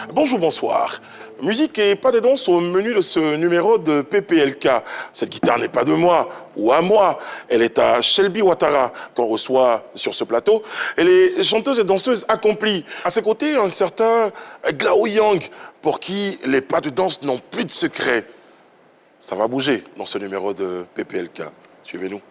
Bonjour, bonsoir. Musique et pas de danse au menu de ce numéro de PPLK. Cette guitare n'est pas de moi ou à moi. Elle est à Shelby Ouattara qu'on reçoit sur ce plateau. Elle est chanteuse et danseuse accomplie. À ses côtés, un certain Glao Yang, pour qui les pas de danse n'ont plus de secret. Ça va bouger dans ce numéro de PPLK. Suivez-nous.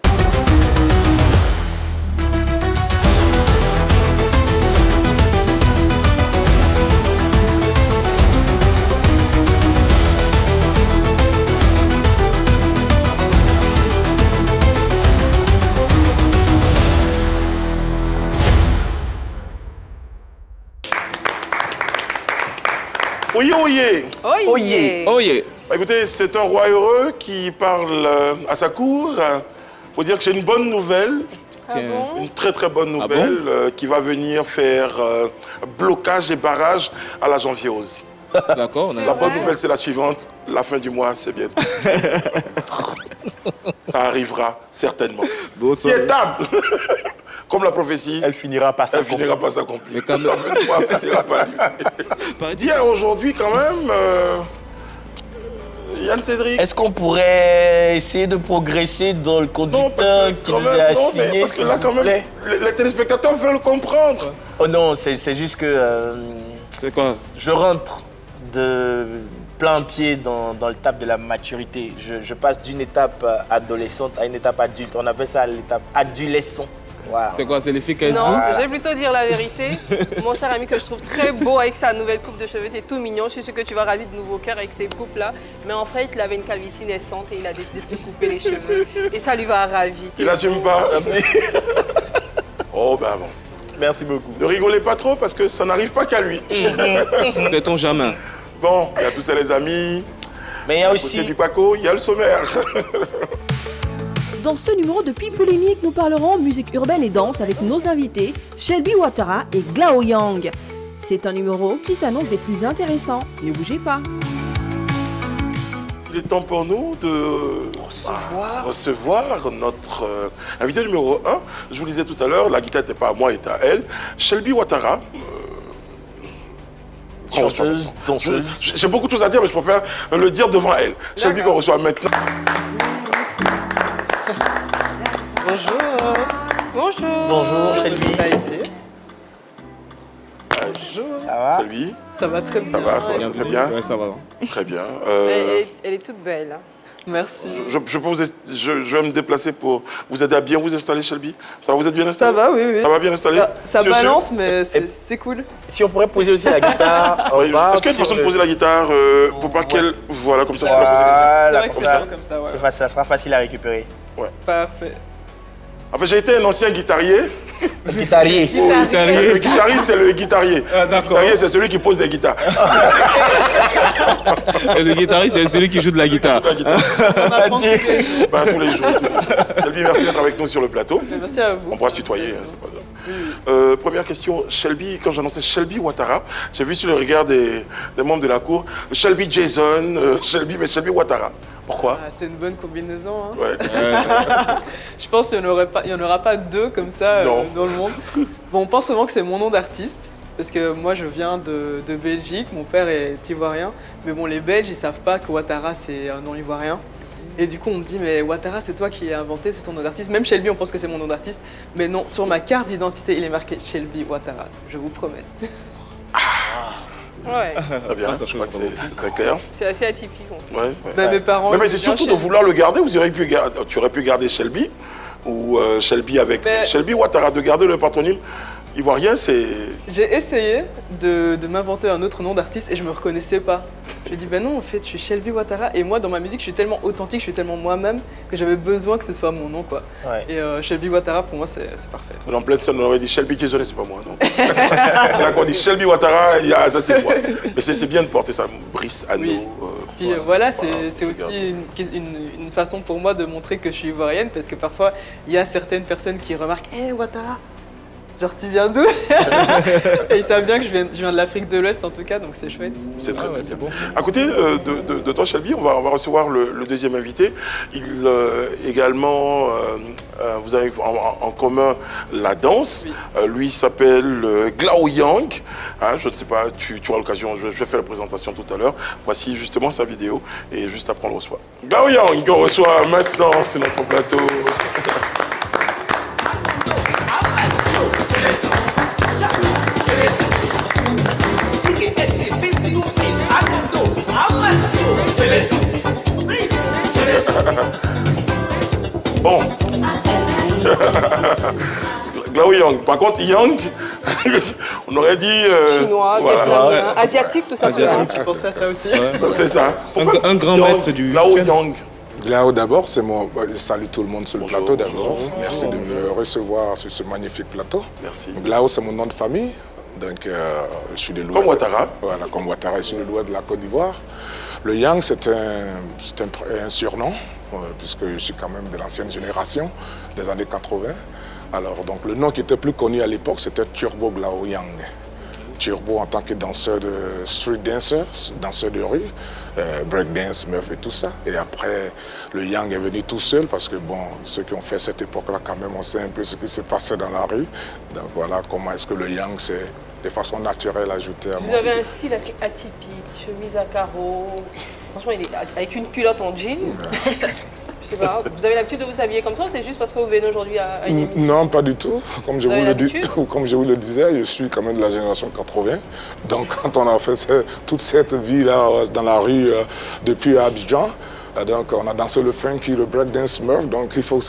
Oyez, oyez. Oyez. Oyez. Écoutez, c'est un roi heureux qui parle à sa cour pour dire que j'ai une bonne nouvelle. Ah bon? Une très très bonne nouvelle qui va venir faire blocage et barrage à la janviérose. D'accord. La bonne nouvelle, c'est la suivante. La fin du mois, c'est bientôt. Ça arrivera certainement. Bonsoir. Qui est table. Comme la prophétie, Elle finira par elle s'accomplir. finira par s'accomplir. Mais quand même- La fin du mois finira par arriver. Dis aujourd'hui quand même, Yann Cédric. Est-ce qu'on pourrait essayer de progresser dans le Non, conducteur parce que qui quand nous est même, non, mais assigné, parce que s'il là, vous quand même, plaît? les téléspectateurs veulent comprendre. Oh non, c'est juste que C'est quoi? je rentre de plein pied dans le table de la maturité. Je passe d'une étape adolescente à une étape adulte. On appelle ça l'étape adolescent. Voilà. C'est quoi? C'est les filles Facebook? Non, je vais plutôt dire la vérité. Mon cher ami que je trouve très beau avec sa nouvelle coupe de cheveux, t'es tout mignon. Je suis sûre que tu vas ravir de nouveau cœur avec ces coupes-là. Mais en fait, il avait une calvitie naissante et il a décidé de se couper les cheveux. Et ça lui va ravir. Il n'assume pas. Oh ben bon. Merci beaucoup. Ne rigolez pas trop parce que ça n'arrive pas qu'à lui. C'est ton jamais. Bon, il y a tous ça les amis. Mais il y a Côté aussi... du Paco, il y a le sommaire. Dans ce numéro de People Polémique, nous parlerons musique urbaine et danse avec nos invités Shelby Ouattara et Glao Yang. C'est un numéro qui s'annonce des plus intéressants. Ne bougez pas. Il est temps pour nous de recevoir notre invité numéro 1. Je vous le disais tout à l'heure, la guitare n'était pas à moi, elle était à elle. Shelby Ouattara. Chanteuse, danseuse. J'ai beaucoup de choses à dire, mais je préfère le dire devant elle. Shelby qu'on reçoit maintenant. Bonjour. Bonjour. Bonjour, Shelby. Ça va? Shelby, Ça va très bien. ça va, ça va très bien. Ouais, ça va. Très bien. Elle est toute belle. Hein. Merci. je vais me déplacer pour vous aider à bien vous installer, Shelby. Ça va, vous êtes bien installé? Ça va, oui, oui. Ça va bien installé? Ça Sûr, sûr? balance, mais c'est cool. Si on pourrait poser aussi la guitare en Oui. bas Est-ce qu'il y a une sur façon de le- poser la guitare pour pas qu'elle... Voilà, comme ça, je peux la poser. Voilà, C'est vrai que comme c'est ça. bien comme ça, ouais. C'est facile, ça sera facile à récupérer. Parfait. En fait, j'ai été un ancien guitarier. Guitarier. Le guitariste, c'est le guitarier. Ah, Le d'accord. guitariste, c'est celui qui pose des guitares. Et le guitariste, c'est celui qui joue de la guitare. La guitare. On apprend tous Adieu. les jours. Ben, tous les jours. Shelby, merci d'être avec nous sur le plateau. Merci à vous. On pourra se tutoyer, hein, c'est pas grave. Première question, Shelby, quand j'annonçais Shelby Ouattara, j'ai vu sur le regard des membres de la cour, Shelby Jason, Shelby Ouattara. Pourquoi? Ah, c'est une bonne combinaison. Hein. Ouais. Je pense qu'il n'y en aura pas deux comme ça Non. dans le monde. Bon, on pense souvent que c'est mon nom d'artiste. Parce que moi, je viens de Belgique, mon père est ivoirien. Mais bon, les Belges, ils savent pas que Ouattara, c'est un nom ivoirien. Et du coup, on me dit, mais Ouattara, c'est toi qui as inventé, c'est ton nom d'artiste. Même Shelby, on pense que c'est mon nom d'artiste. Mais non, sur ma carte d'identité, il est marqué Shelby Ouattara. Je vous promets. Ouais. Très bien, Ça je crois que fait c'est très clair. C'est assez atypique. En fait. Ouais, ouais. Ben, mes parents. Mais ils c'est viennent surtout chez- de vouloir le garder, tu aurais pu garder Shelby, ou Shelby avec Mais- Shelby Ouattara, de garder le patronyme ivoirien, c'est... J'ai essayé de m'inventer un autre nom d'artiste et je me reconnaissais pas. Je me dis, ben non, en fait, je suis Shelby Ouattara et moi, dans ma musique, je suis tellement authentique, je suis tellement moi-même que j'avais besoin que ce soit mon nom, quoi. Ouais. Et Shelby Ouattara, pour moi, c'est parfait. En pleine scène, on aurait dit Shelby Jason, c'est pas moi, non. Là, quand on dit Shelby Ouattara, il y a, ça c'est moi. Mais c'est bien de porter ça, Brice, Anneau. Oui. Puis voilà, c'est regarde. aussi une façon pour moi de montrer que je suis ivoirienne parce que parfois, il y a certaines personnes qui remarquent, hé Ouattara. genre tu viens d'où? Et ils savent bien que je viens de l'Afrique de l'Ouest en tout cas, donc c'est chouette. C'est très, très bien. bon. À côté de toi, Shelby, on va recevoir le deuxième invité. Il également, vous avez en commun la danse. Oui. Lui s'appelle Glao Yang. Hein, je ne sais pas, tu auras l'occasion, je vais faire la présentation tout à l'heure. Voici justement sa vidéo et juste après on le reçoit. Glao Yang qu'on reçoit maintenant sur notre plateau. Bon. Glao Yang. Par contre, Yang, on aurait dit... Chinois, voilà. vietnamien, asiatique, tout simplement. Asiatique. Je pensais à ça aussi. C'est ça. Un grand Yang, maître du Glao chien. Yang. Glao d'abord, c'est mon... Je salue tout le monde sur le Bonjour. plateau d'abord. Merci de me recevoir sur ce magnifique plateau. Merci. Glao, c'est mon nom de famille. Donc, je suis de l'ouest. Comme Ouattara. Voilà, comme Ouattara, je suis de l'ouest de la Côte d'Ivoire. Le Yang, c'est un surnom, puisque je suis quand même de l'ancienne génération, des années 80. Alors, donc, le nom qui était plus connu à l'époque, c'était Turbo Glao Yang. Turbo en tant que danseur de street dancer, danseur de rue, breakdance, meuf et tout ça. Et après, le Yang est venu tout seul parce que, bon, ceux qui ont fait cette époque-là, quand même, on sait un peu ce qui se passait dans la rue. Donc voilà comment est-ce que le Yang s'est de façon naturelle ajouté à Vous moi. avez un style assez atypique, chemise à carreaux. Franchement, il est avec une culotte en jean. Je sais pas, vous avez l'habitude de vous habiller comme ça ou c'est juste parce que vous venez aujourd'hui à une émission? Non, pas du tout. Comme je, Vous avez vous le dis, l'habitude? comme je vous le disais, je suis quand même de la génération 80. Donc quand on a fait toute cette vie-là dans la rue depuis Abidjan, donc on a dansé le funky, le breakdance Murph, donc il faut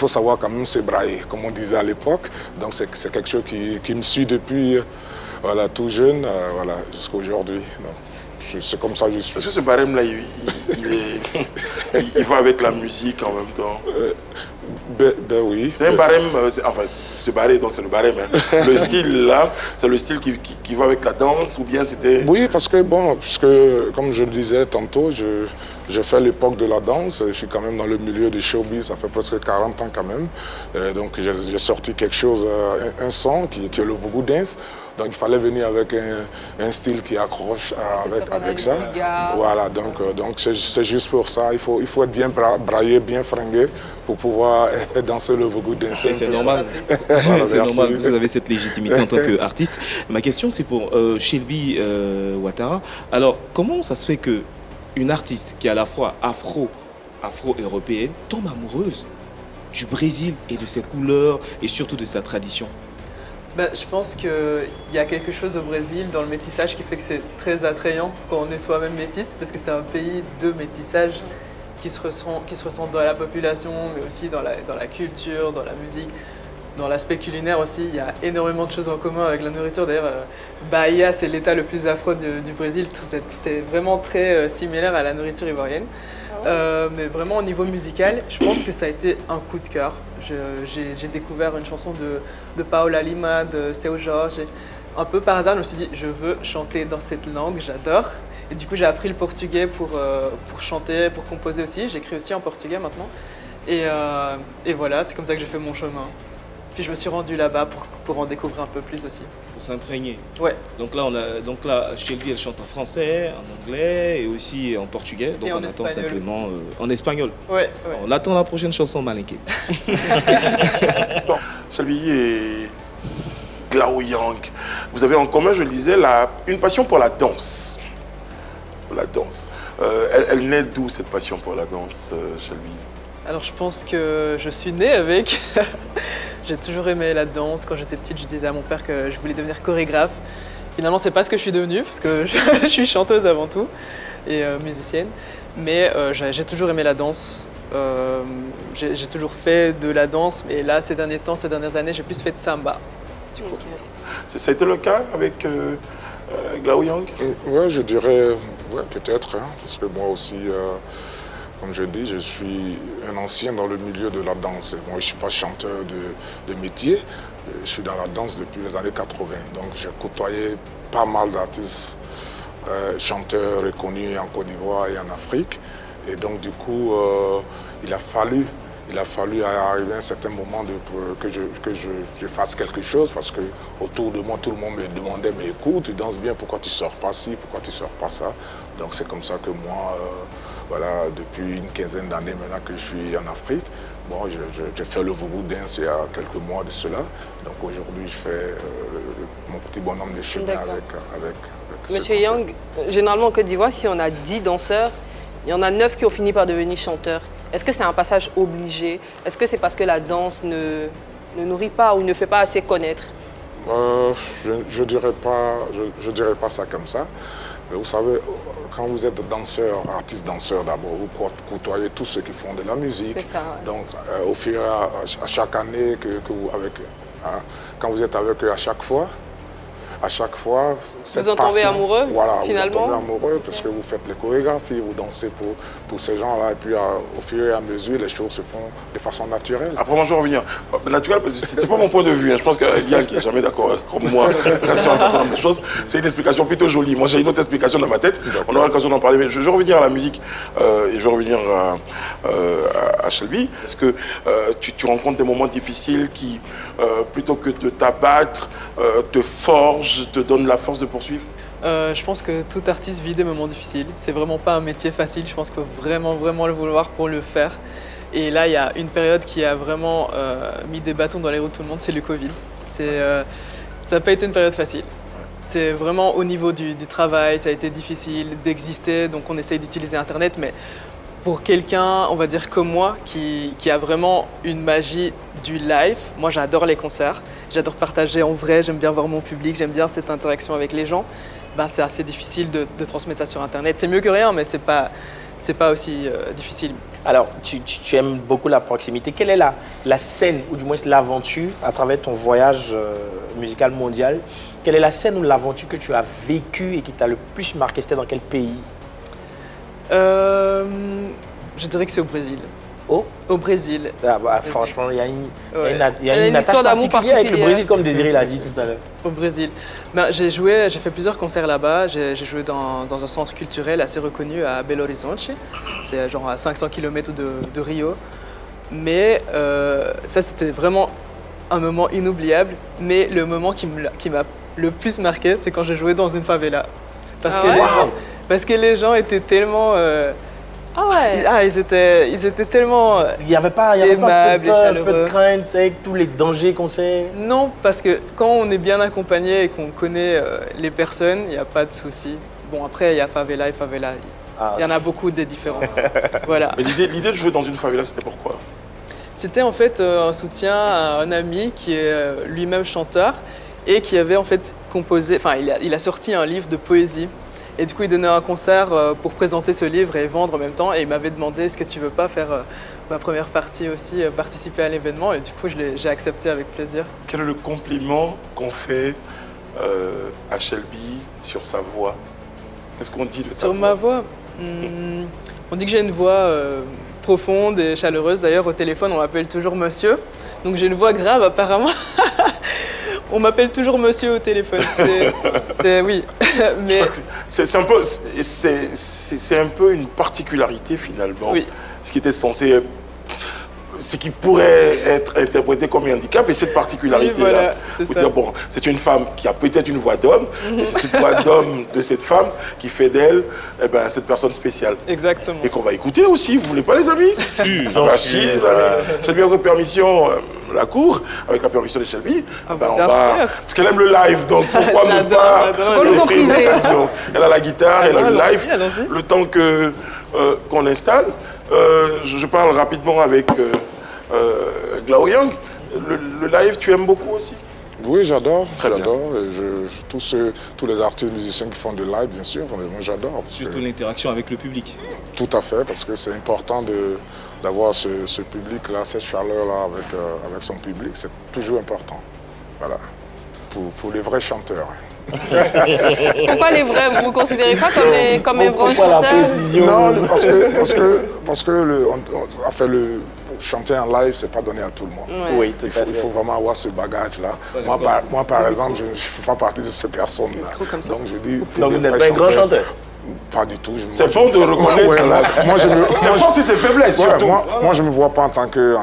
savoir quand même se brailler, comme on disait à l'époque. Donc c'est quelque chose qui me suit depuis voilà, tout jeune voilà, jusqu'à aujourd'hui. C'est comme ça que je suis. Est-ce que ce barème-là, il va avec la musique en même temps? Ben oui. C'est un barème, enfin, c'est barré, donc c'est le barème. Hein. Le style là, c'est le style qui va avec la danse ou bien c'était... Oui, parce que bon, puisque comme je le disais tantôt, je fais l'époque de la danse, je suis quand même dans le milieu du showbiz, ça fait presque 40 ans quand même. Donc j'ai sorti quelque chose, un son qui est le Voodoo Dance. Donc il fallait venir avec un style qui accroche avec ça. Voilà, donc c'est juste pour ça. Il faut être bien braillé, bien fringué pour pouvoir danser le Voodoo Dance. C'est normal. Voilà, C'est merci. normal, vous avez cette légitimité en tant qu'artiste. Ma question, c'est pour Shelby Ouattara. Alors, comment ça se fait qu'une artiste qui est à la fois afro-européenne tombe amoureuse du Brésil et de ses couleurs et surtout de sa tradition? Ben, je pense qu'il y a quelque chose au Brésil dans le métissage qui fait que c'est très attrayant quand on est soi-même métisse, parce que c'est un pays de métissage qui se ressent dans la population, mais aussi dans la culture, dans la musique, dans l'aspect culinaire aussi. Il y a énormément de choses en commun avec la nourriture. D'ailleurs, Bahia, c'est l'état le plus afro du Brésil. C'est vraiment très similaire à la nourriture ivoirienne. Mais vraiment au niveau musical, je pense que ça a été un coup de cœur. J'ai découvert une chanson de Paola Lima, de Seu Jorge. Un peu par hasard, je me suis dit, je veux chanter dans cette langue, j'adore. Et du coup, j'ai appris le portugais pour chanter, pour composer aussi. J'écris aussi en portugais maintenant. Et voilà, c'est comme ça que j'ai fait mon chemin. Puis je me suis rendu là-bas pour en découvrir un peu plus aussi. Pour s'imprégner. Ouais. Donc là, Shelby, elle chante en français, en anglais et aussi en portugais. Donc Et en on attend espagnol simplement en espagnol. Ouais. On attend la prochaine chanson Malinké. Bon, Shelby et Glao Yang, vous avez en commun, je le disais, une passion pour la danse. La danse. Elle naît d'où cette passion pour la danse, Shelby? Alors je pense que je suis née avec. J'ai toujours aimé la danse. Quand j'étais petite, je disais à mon père que je voulais devenir chorégraphe. Finalement, c'est pas ce que je suis devenue, parce que je suis chanteuse avant tout et musicienne. Mais j'ai toujours aimé la danse. J'ai toujours fait de la danse, mais là, ces dernières années, j'ai plus fait de samba. Du coup. Ça a été le cas avec Glao Yang? Ouais, je dirais, ouais, peut-être, hein, parce que moi aussi, comme je dis, je suis un ancien dans le milieu de la danse. Moi, je ne suis pas chanteur de métier, je suis dans la danse depuis les années 80. Donc, j'ai côtoyé pas mal d'artistes, chanteurs reconnus en Côte d'Ivoire et en Afrique. Et donc, du coup, il a fallu il a fallu arriver à un certain moment que je fasse quelque chose parce que autour de moi, tout le monde me demandait, mais écoute, tu danses bien, pourquoi tu sors pas ci, pourquoi tu sors pas ça? Donc c'est comme ça que moi, voilà, depuis une quinzaine d'années maintenant que je suis en Afrique, bon, je fais le Voodoo Dance il y a quelques mois de cela. Donc aujourd'hui, je fais mon petit bonhomme de chemin avec Monsieur Yang, généralement en Côte d'Ivoire, si on a 10 danseurs, il y en a 9 qui ont fini par devenir chanteurs. Est-ce que c'est un passage obligé? Est-ce que c'est parce que la danse ne nourrit pas ou ne fait pas assez connaître? Je dirais pas ça comme ça. Mais vous savez, quand vous êtes danseur, artiste-danseur d'abord, vous côtoyez tous ceux qui font de la musique. C'est ça, ouais. Donc, au fur et à chaque année quand vous êtes avec eux à chaque fois, vous en tombez amoureux, voilà, finalement. Vous en tombez amoureux parce que vous faites les chorégraphies, vous dansez pour ces gens-là. Et puis, au fur et à mesure, les choses se font de façon naturelle. Après, moi, je vais revenir. Naturel, parce que c'est pas mon point de vue. Hein. Je pense que Yann, qui n'est jamais d'accord comme moi, reste sur un certain nombre de choses. C'est une explication plutôt jolie. Moi, j'ai une autre explication dans ma tête. On aura l'occasion d'en parler. Mais je vais revenir à la musique et je vais revenir à Shelby. Est-ce que tu rencontres des moments difficiles qui, plutôt que de t'abattre, te forgent, te donnent la force de poursuivre? Je pense que tout artiste vit des moments difficiles. C'est vraiment pas un métier facile. Je pense qu'il faut vraiment le vouloir pour le faire. Et là, il y a une période qui a vraiment mis des bâtons dans les roues de tout le monde, c'est le Covid. Ça n'a pas été une période facile. C'est vraiment au niveau du travail, ça a été difficile d'exister. Donc on essaye d'utiliser Internet, mais pour quelqu'un, on va dire comme moi, qui a vraiment une magie du live, moi j'adore les concerts, j'adore partager en vrai, j'aime bien voir mon public, j'aime bien cette interaction avec les gens. Ben, c'est assez difficile de transmettre ça sur Internet. C'est mieux que rien, mais c'est pas aussi difficile. Alors, tu aimes beaucoup la proximité. Quelle est la scène, ou du moins l'aventure, à travers ton voyage musical mondial, quelle est la scène ou l'aventure que tu as vécue et qui t'a le plus marqué? C'était dans quel pays? Je dirais que c'est au Brésil. Au Brésil. Ah bah, franchement, il y a une attache histoire d'amour particulière avec le Brésil, comme Désiré l'a dit tout à l'heure. Au Brésil. Ben, j'ai fait plusieurs concerts là-bas. J'ai joué dans un centre culturel assez reconnu à Belo Horizonte. C'est genre à 500 km de Rio. Mais ça, c'était vraiment un moment inoubliable. Mais le moment qui m'a le plus marqué, c'est quand j'ai joué dans une favela. Parce que les gens étaient tellement... ils étaient tellement il n'y avait pas aimables et un peu chaleureux. de crainte avec tous les dangers qu'on sait. Non, parce que quand on est bien accompagné et qu'on connaît les personnes, il n'y a pas de souci. Bon, après, il y a favela et favela. Il y en a beaucoup des différentes. Voilà. Mais l'idée de jouer dans une favela, c'était pourquoi? C'était en fait un soutien à un ami qui est lui-même chanteur et qui avait en fait composé, enfin, il a sorti un livre de poésie. Et du coup, il donnait un concert pour présenter ce livre et vendre en même temps. Et il m'avait demandé, est-ce que tu veux pas faire ma première partie aussi, participer à l'événement? Et du coup, j'ai accepté avec plaisir. Quel est le compliment qu'on fait à Shelby sur sa voix? Qu'est-ce qu'on dit de ta Sur ma voix, on dit que j'ai une voix profonde et chaleureuse. D'ailleurs, au téléphone, on m'appelle toujours monsieur. Donc j'ai une voix grave apparemment. On m'appelle toujours monsieur au téléphone. Oui. Mais c'est un peu une particularité finalement. Oui. Ce qui était censé, ce qui pourrait être interprété comme un handicap, et cette particularité-là. Oui, voilà, Bon, c'est une femme qui a peut-être une voix d'homme, et c'est cette voix d'homme de cette femme qui fait d'elle cette personne spéciale. Exactement. Et qu'on va écouter aussi, vous voulez pas les amis? Si, les amis. Shelby, avec permission, la cour, avec la permission de Shelby, on va... Parce qu'elle aime le live, donc pourquoi ne pas nous en offrir une priver. occasion? Elle a la guitare, elle a le live. Allons-y. Le temps qu'on installe, je parle rapidement avec Glao Yang. Le live, tu aimes beaucoup aussi? Oui, j'adore. Très bien. J'adore. Tous les artistes musiciens qui font du live, bien sûr, moi j'adore. Surtout l'interaction avec le public. Tout à fait, parce que c'est important d'avoir ce public-là, cette chaleur-là avec son public. C'est toujours important. Voilà. Pour les vrais chanteurs. Pourquoi les vrais? Vous vous considérez pas comme un vrai Pourquoi la chanteur? précision? Non, parce que chanter en live, c'est pas donné à tout le monde. Ouais. Oui, tout à fait. Il faut vraiment avoir ce bagage-là. Moi, par exemple, je ne fais pas partie de ces personnes-là. Donc, je dis... Donc, vous n'êtes pas un grand chanteur? Pas du tout. C'est bon de reconnaître. Ouais, moi, ses forces et ses faiblesses, ouais, surtout. Moi, je ne me vois pas en tant que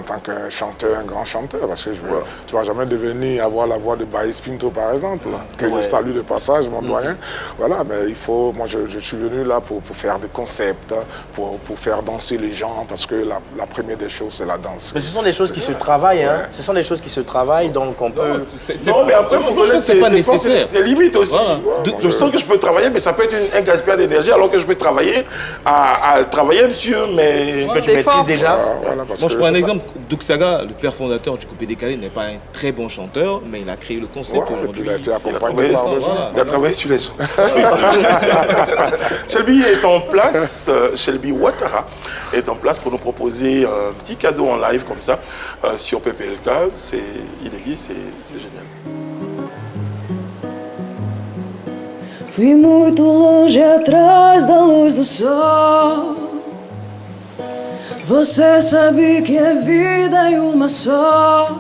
chanteur, un grand chanteur, parce que tu ne vas jamais devenir, avoir la voix de Baïs Pinto, par exemple, que je salue de passage, mon doyen. Voilà, mais il faut, moi, je suis venu là pour faire des concepts, pour faire danser les gens, parce que la première des choses, c'est la danse. Mais ce sont des choses qui se travaillent, hein. Ce sont des choses qui se travaillent, donc on peut... Non, mais après, il faut connaître c'est pas nécessaire. ses limites aussi. Voilà. Je sens que je peux travailler, mais ça peut être un gaspillage d'énergie, alors que je peux travailler à travailler, monsieur, mais... que tu maîtrises déjà. Voilà, parce Moi, je que prends un c'est exemple. Duxaga, le père fondateur du Coupé Décalé, n'est pas un très bon chanteur, mais il a créé le concept et puis aujourd'hui. il a été accompagné travaillé, par des gens. voilà. Il a travaillé sur les gens. Shelby est en place, Shelby Ouattara est en place pour nous proposer un petit cadeau en live comme ça sur PPLK. C'est inédit, c'est génial. Fui muito longe atrás da luz do sol. Você sabe que é vida em uma só.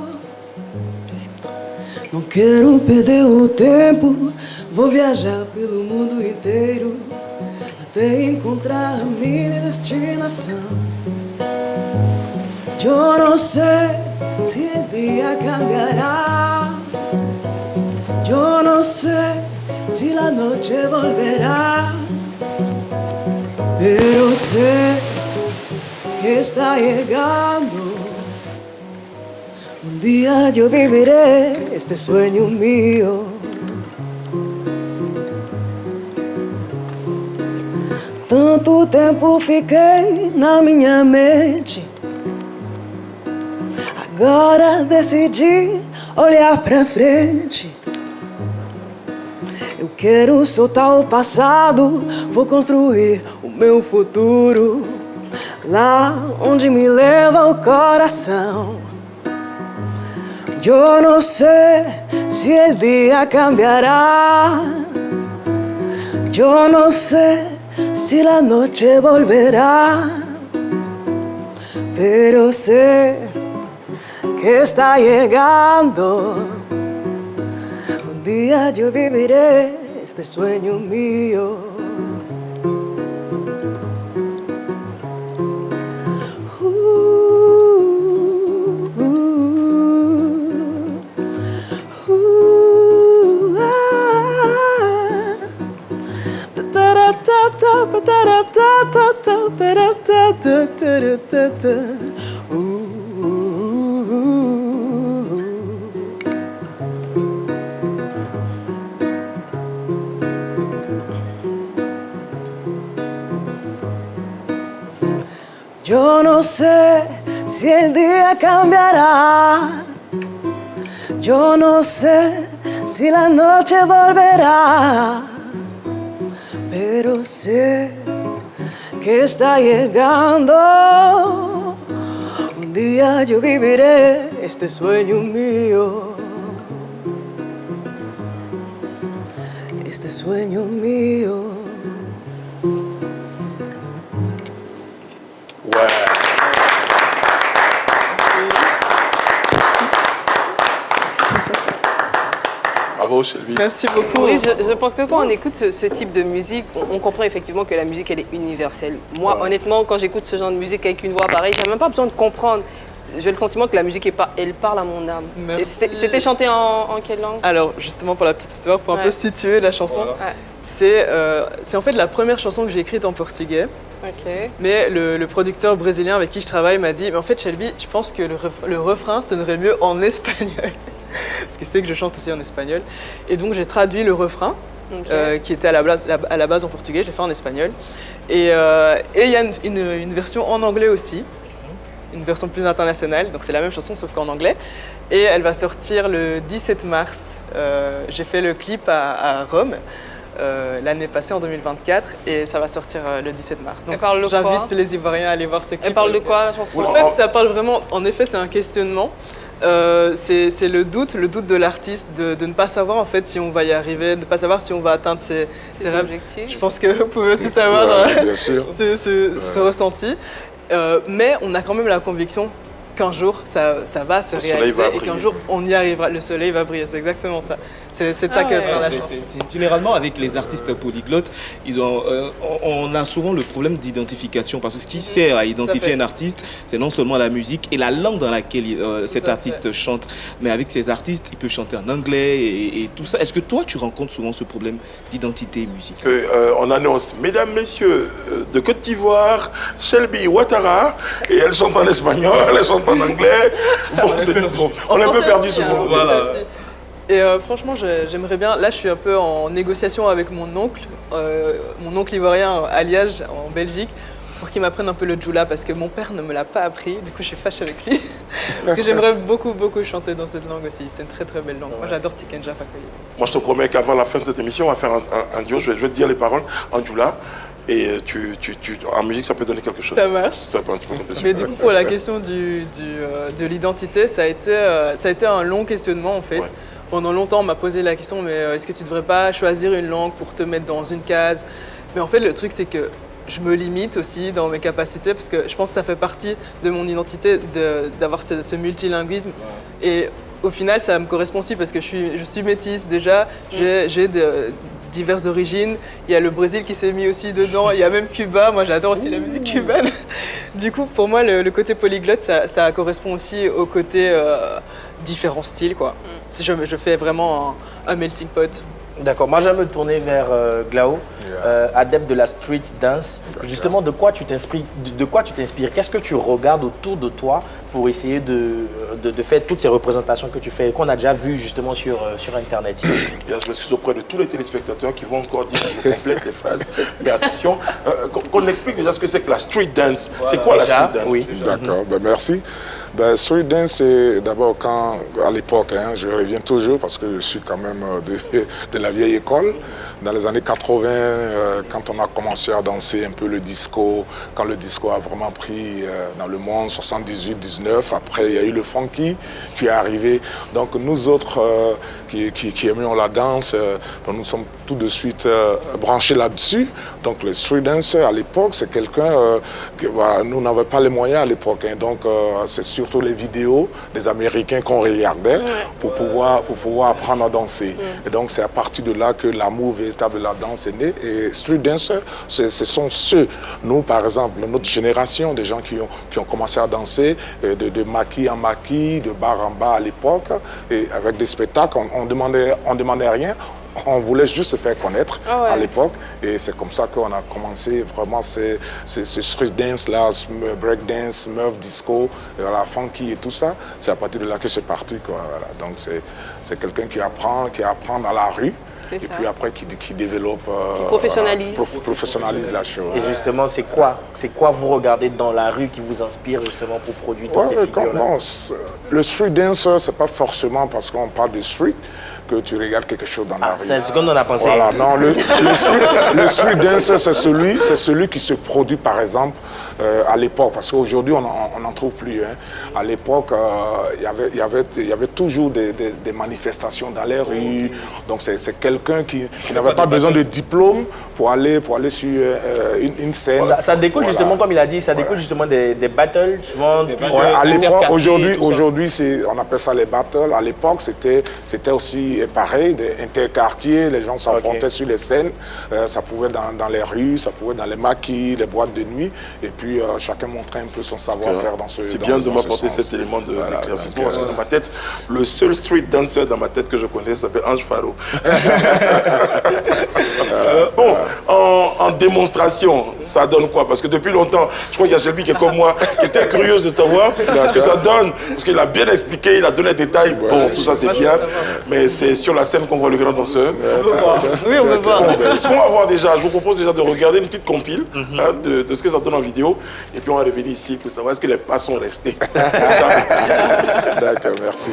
Não quero perder o tempo. Vou viajar pelo mundo inteiro até encontrar a minha destinação. Eu não sei se el día cambiará. Eu não sei si la noche volverá, pero sé que está llegando. Un día yo viviré este sueño mío. Tanto tempo fiquei na minha mente. Agora decidi olhar pra frente. Eu quero soltar o passado, vou construir o meu futuro lá onde me leva o coração. Eu não sei se el día cambiará. Eu não sei si la noche volverá, pero sé que está llegando. Un día yo viviré este sueño mío. Yo no sé si el día cambiará. Yo no sé si la noche volverá. Pero sé que está llegando. Un día yo viviré este sueño mío. Este sueño mío. Ouais. Bravo, Shelby. Merci beaucoup. Oui, je pense que quand on écoute ce type de musique, on comprend effectivement que la musique, elle est universelle. Moi, honnêtement, quand j'écoute ce genre de musique avec une voix pareille, j'ai même pas besoin de comprendre. J'ai le sentiment que la musique, elle parle à mon âme. Merci. C'était chanté en quelle langue? Alors, justement, pour la petite histoire, pour un peu situer la chanson, Ouais. c'est en fait la première chanson que j'ai écrite en portugais. Ok. Mais le producteur brésilien avec qui je travaille m'a dit, mais en fait Shelby, je pense que le refrain sonnerait mieux en espagnol. Parce qu'il sait que je chante aussi en espagnol. Et donc j'ai traduit le refrain, qui était à la base en portugais, je l'ai fait en espagnol. Et il y a une version en anglais aussi, une version plus internationale, donc c'est la même chanson sauf qu'en anglais. Et elle va sortir le 17 mars. J'ai fait le clip à Rome. L'année passée en 2024 et ça va sortir le 17 mars. Donc j'invite les Ivoiriens à aller voir ce clip. Elle parle de quoi la chanson? En fait, ça parle vraiment, en effet, c'est un questionnement. C'est le doute de l'artiste de ne pas savoir en fait si on va y arriver, de ne pas savoir si on va atteindre ses rêves. objectifs. Je pense que vous pouvez aussi savoir bien sûr. ce ressenti. Mais on a quand même la conviction qu'un jour ça va se réaliser et qu'un jour on y arrivera, le soleil va briller, c'est exactement ça. C'est ça que prend la C'est- chance. Généralement, avec les artistes polyglottes, on a souvent le problème d'identification parce que ce qui sert à identifier fait. un artiste, c'est non seulement la musique et la langue dans laquelle cet à artiste chante, mais avec ces artistes, il peut chanter en anglais et tout ça. Est-ce que toi, tu rencontres souvent ce problème d'identité musicale? On annonce, mesdames, messieurs, de Côte d'Ivoire, Shelby Ouattara, et elle chante en espagnol, elle chante en anglais. Bon, on est un peu perdu sur le mot. Voilà. Et franchement, j'aimerais bien. Là, je suis un peu en négociation avec mon oncle ivoirien à Liège, en Belgique, pour qu'il m'apprenne un peu le djoula parce que mon père ne me l'a pas appris. Du coup, je suis fâche avec lui parce que j'aimerais beaucoup chanter dans cette langue aussi. C'est une très très belle langue. Moi, j'adore Tikenja Fakoly. Moi, je te promets qu'avant la fin de cette émission, on va faire un duo. Je vais te dire les paroles en djoula. Et en musique, ça peut donner quelque chose. Ça marche. Ça peut, tu peux compter sur Mais du coup, pour la question de l'identité, ça a été un long questionnement en fait. Ouais. Pendant longtemps, on m'a posé la question, mais est-ce que tu ne devrais pas choisir une langue pour te mettre dans une case? Mais en fait, le truc, c'est que je me limite aussi dans mes capacités parce que je pense que ça fait partie de mon identité d'avoir ce multilinguisme. Et au final, ça me correspond aussi parce que je suis métisse déjà, j'ai diverses origines. Il y a le Brésil qui s'est mis aussi dedans, il y a même Cuba. Moi, j'adore aussi la musique cubaine. Du coup, pour moi, le côté polyglotte, ça correspond aussi au côté différents styles, quoi. Je fais vraiment un melting pot. D'accord, moi j'aime me tourner vers Glao, adepte de la street dance. Justement, de quoi tu t'inspires? Qu'est-ce que tu regardes autour de toi pour essayer de faire toutes ces représentations que tu fais et qu'on a déjà vues justement sur Internet? Et là, je m'excuse auprès de tous les téléspectateurs qui vont encore dire que je complète les phrases. Mais attention, qu'on explique déjà ce que c'est que la street dance. Voilà. C'est quoi la street dance? Oui. D'accord, ben merci. Ben, street dance, c'est d'abord à l'époque, je reviens toujours parce que je suis quand même de la vieille école. Dans les années 80, quand on a commencé à danser un peu le disco, quand le disco a vraiment pris dans le monde, 78, 19, après il y a eu le funky qui est arrivé. Donc nous autres qui aimions la danse, nous sommes tout de suite branchés là-dessus. Donc le street dancer à l'époque, c'est quelqu'un nous n'avions pas les moyens à l'époque. Donc c'est surtout les vidéos des Américains qu'on regardait pour pouvoir apprendre à danser. Et donc c'est à partir de là que l'amour véritable de la danse est né. Et street dancer, ce sont ceux, nous par exemple, notre génération, des gens qui ont commencé à danser de maquis en maquis, de bar en bar à l'époque, et avec des spectacles, on demandait rien. On voulait juste se faire connaître à l'époque et c'est comme ça qu'on a commencé vraiment ce street dance-là, break dance, smurf, disco, la funky et tout ça. C'est à partir de là que c'est parti, quoi. Voilà. Donc c'est quelqu'un qui apprend dans la rue et puis après qui développe, professionnalise la chose. Et justement, c'est quoi vous regardez dans la rue qui vous inspire justement pour produire toutes ces figures-là? Le street dancer, c'est pas forcément parce qu'on parle de street que tu regardes quelque chose dans la rue. C'est ce qu'on en a pensé. Voilà, non, le street dancer, c'est celui qui se produit, par exemple, à l'époque, parce qu'aujourd'hui, on n'en trouve plus. À l'époque, il y avait toujours des manifestations dans les rues. Donc, c'est quelqu'un qui n'avait pas besoin de diplôme pour aller sur une scène. Ça découle justement, comme il a dit, ça découle justement des battles, souvent. À l'époque, aujourd'hui, on appelle ça les battles. À l'époque, c'était aussi pareil, des interquartiers, les gens s'affrontaient sur les scènes. Ça pouvait dans les rues, ça pouvait dans les maquis, les boîtes de nuit. Et puis, chacun montrait un peu son savoir-faire dans ce sens. C'est bien de m'apporter cet élément d'éclaircissement parce que dans ma tête, le seul street dancer dans ma tête que je connais s'appelle Ange Faro. Bon, en démonstration, ça donne quoi? Parce que depuis longtemps, je crois qu'il y a Shelby qui est comme moi, qui était curieuse de savoir ce que ça donne. Parce qu'il a bien expliqué, il a donné des détails. Bon, tout ça c'est bien, mais c'est sur la scène qu'on voit le grand danseur. Oui, on veut voir. Ce qu'on va voir déjà, je vous propose déjà de regarder une petite compile de ce que ça donne en vidéo. Et puis on va revenir ici pour savoir est-ce que les pas sont restés. D'accord, merci.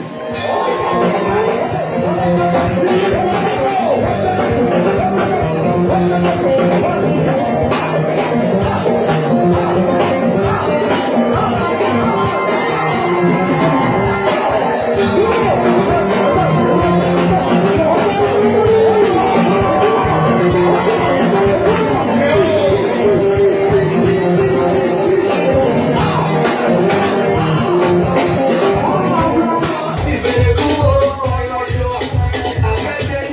Avec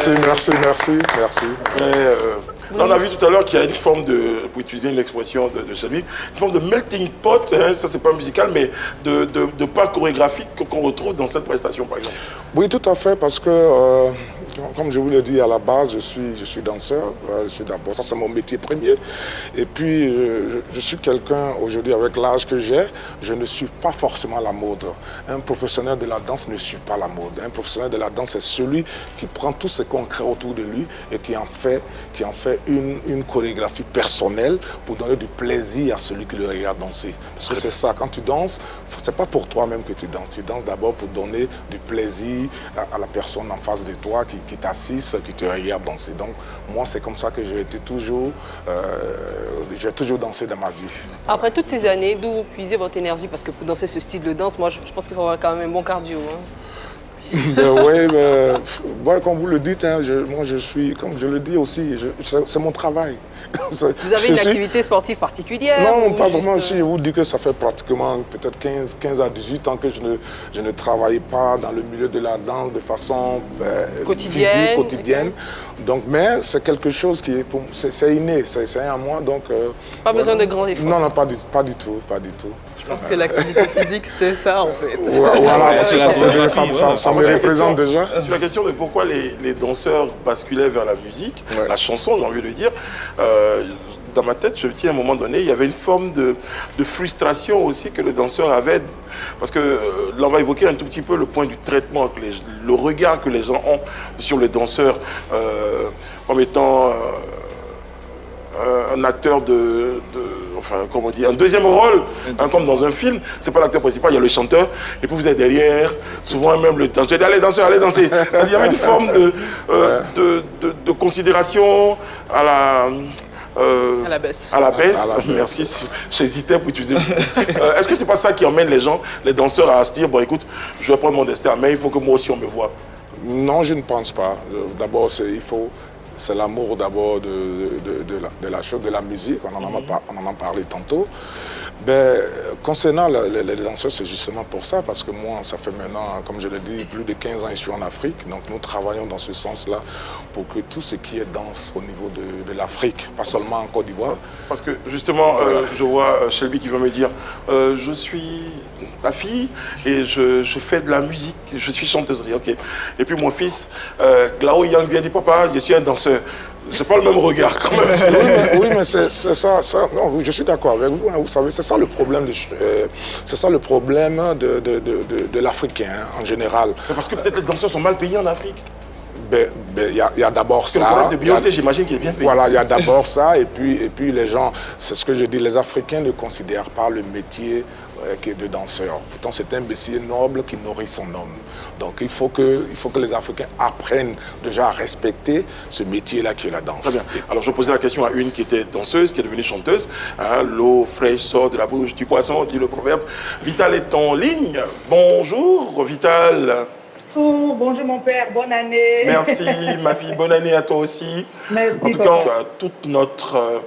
Merci, merci, merci, merci. Mais, là, on a vu tout à l'heure qu'il y a une forme de, pour utiliser une expression de Shelby, une forme de melting pot, hein, ça c'est pas musical, mais de pas chorégraphique qu'on retrouve dans cette prestation, par exemple. Oui, tout à fait, parce que, comme je vous l'ai dit à la base, je suis danseur. Ça c'est mon métier premier. Et puis, je suis quelqu'un, aujourd'hui, avec l'âge que j'ai, je ne suis pas forcément la mode. Un professionnel de la danse ne suit pas la mode. Un professionnel de la danse, c'est celui qui prend tout ce qu'on crée autour de lui et qui en fait une chorégraphie personnelle pour donner du plaisir à celui qui le regarde danser. Parce que c'est ça, quand tu danses, c'est pas pour toi-même que tu danses. Tu danses d'abord pour donner du plaisir à la personne en face de toi qui t'assiste, qui te regarde danser. Donc moi, c'est comme ça que j'ai toujours dansé dans ma vie. Après toutes ces années, d'où vous puisez votre énergie? Parce que pour danser ce style de danse, moi je pense qu'il faut avoir quand même un bon cardio. Hein. Oui, comme vous le dites, hein, moi je suis, comme je le dis aussi, c'est mon travail. Vous avez une activité sportive particulière? Non, pas vraiment. Si je vous dis que ça fait pratiquement peut-être 15 à 18 ans que je ne travaille pas dans le milieu de la danse de façon quotidienne. Quotidienne. Donc, mais c'est quelque chose qui est, c'est inné, c'est à moi. Donc, pas besoin de grands efforts. Non, pas du tout. Je pense que l'activité physique, c'est ça en fait. Voilà, parce que ça me représente déjà. Sur la question de pourquoi les danseurs basculaient vers la musique, la chanson, j'ai envie de dire, dans ma tête, je me dis à un moment donné, il y avait une forme de frustration aussi que le danseur avait. Parce que là, on va évoquer un tout petit peu le point du traitement, le regard que les gens ont sur le danseur comme étant un acteur enfin, comment on dit, un deuxième rôle, hein, comme dans un film. C'est pas l'acteur principal, il y a le chanteur, et puis vous êtes derrière, souvent même le danseur. Allez, danseur, allez danser. Il y avait une forme de considération à la baisse. À la baisse, merci, j'hésitais pour utiliser. Est-ce que c'est pas ça qui emmène les gens, les danseurs, à se dire, bon écoute, je vais prendre mon destin à main, il faut que moi aussi on me voie? Non, je ne pense pas. D'abord, c'est l'amour d'abord de la chose, de la musique, on en a parlé tantôt. Ben, concernant les danseurs, c'est justement pour ça, parce que moi, ça fait maintenant, comme je l'ai dit, plus de 15 ans que je suis en Afrique, donc nous travaillons dans ce sens-là pour que tout ce qui est danse au niveau de l'Afrique, pas seulement en Côte d'Ivoire. Parce que justement, je vois Shelby qui va me dire, je suis ta fille et je fais de la musique, je suis chanteuse. Je dis, ok. Et puis mon fils, Glao Yang vient dire, papa, je suis un danseur. Je n'ai pas le même regard quand même. Oui, mais c'est ça. Non, je suis d'accord avec vous. Hein, vous savez, c'est ça le problème de l'Africain hein, en général. Mais parce que peut-être les danseurs sont mal payés en Afrique. Il y a d'abord ça. Le problème de Beyoncé, j'imagine qu'il est bien payé. Voilà, il y a d'abord ça. Et puis les gens, c'est ce que je dis, les Africains ne considèrent pas le métier de danseur. Pourtant, c'est un métier noble qui nourrit son homme. Donc, il faut que les Africains apprennent déjà à respecter ce métier-là qui est la danse. Très bien. Alors, je posais la question à une qui était danseuse, qui est devenue chanteuse. Hein, l'eau fraîche sort de la bouche du poisson, dit le proverbe. Vital est en ligne. Bonjour, Vital. Bonjour mon père, bonne année. Merci ma fille, bonne année à toi aussi. Merci. En tout cas, tu as toute notre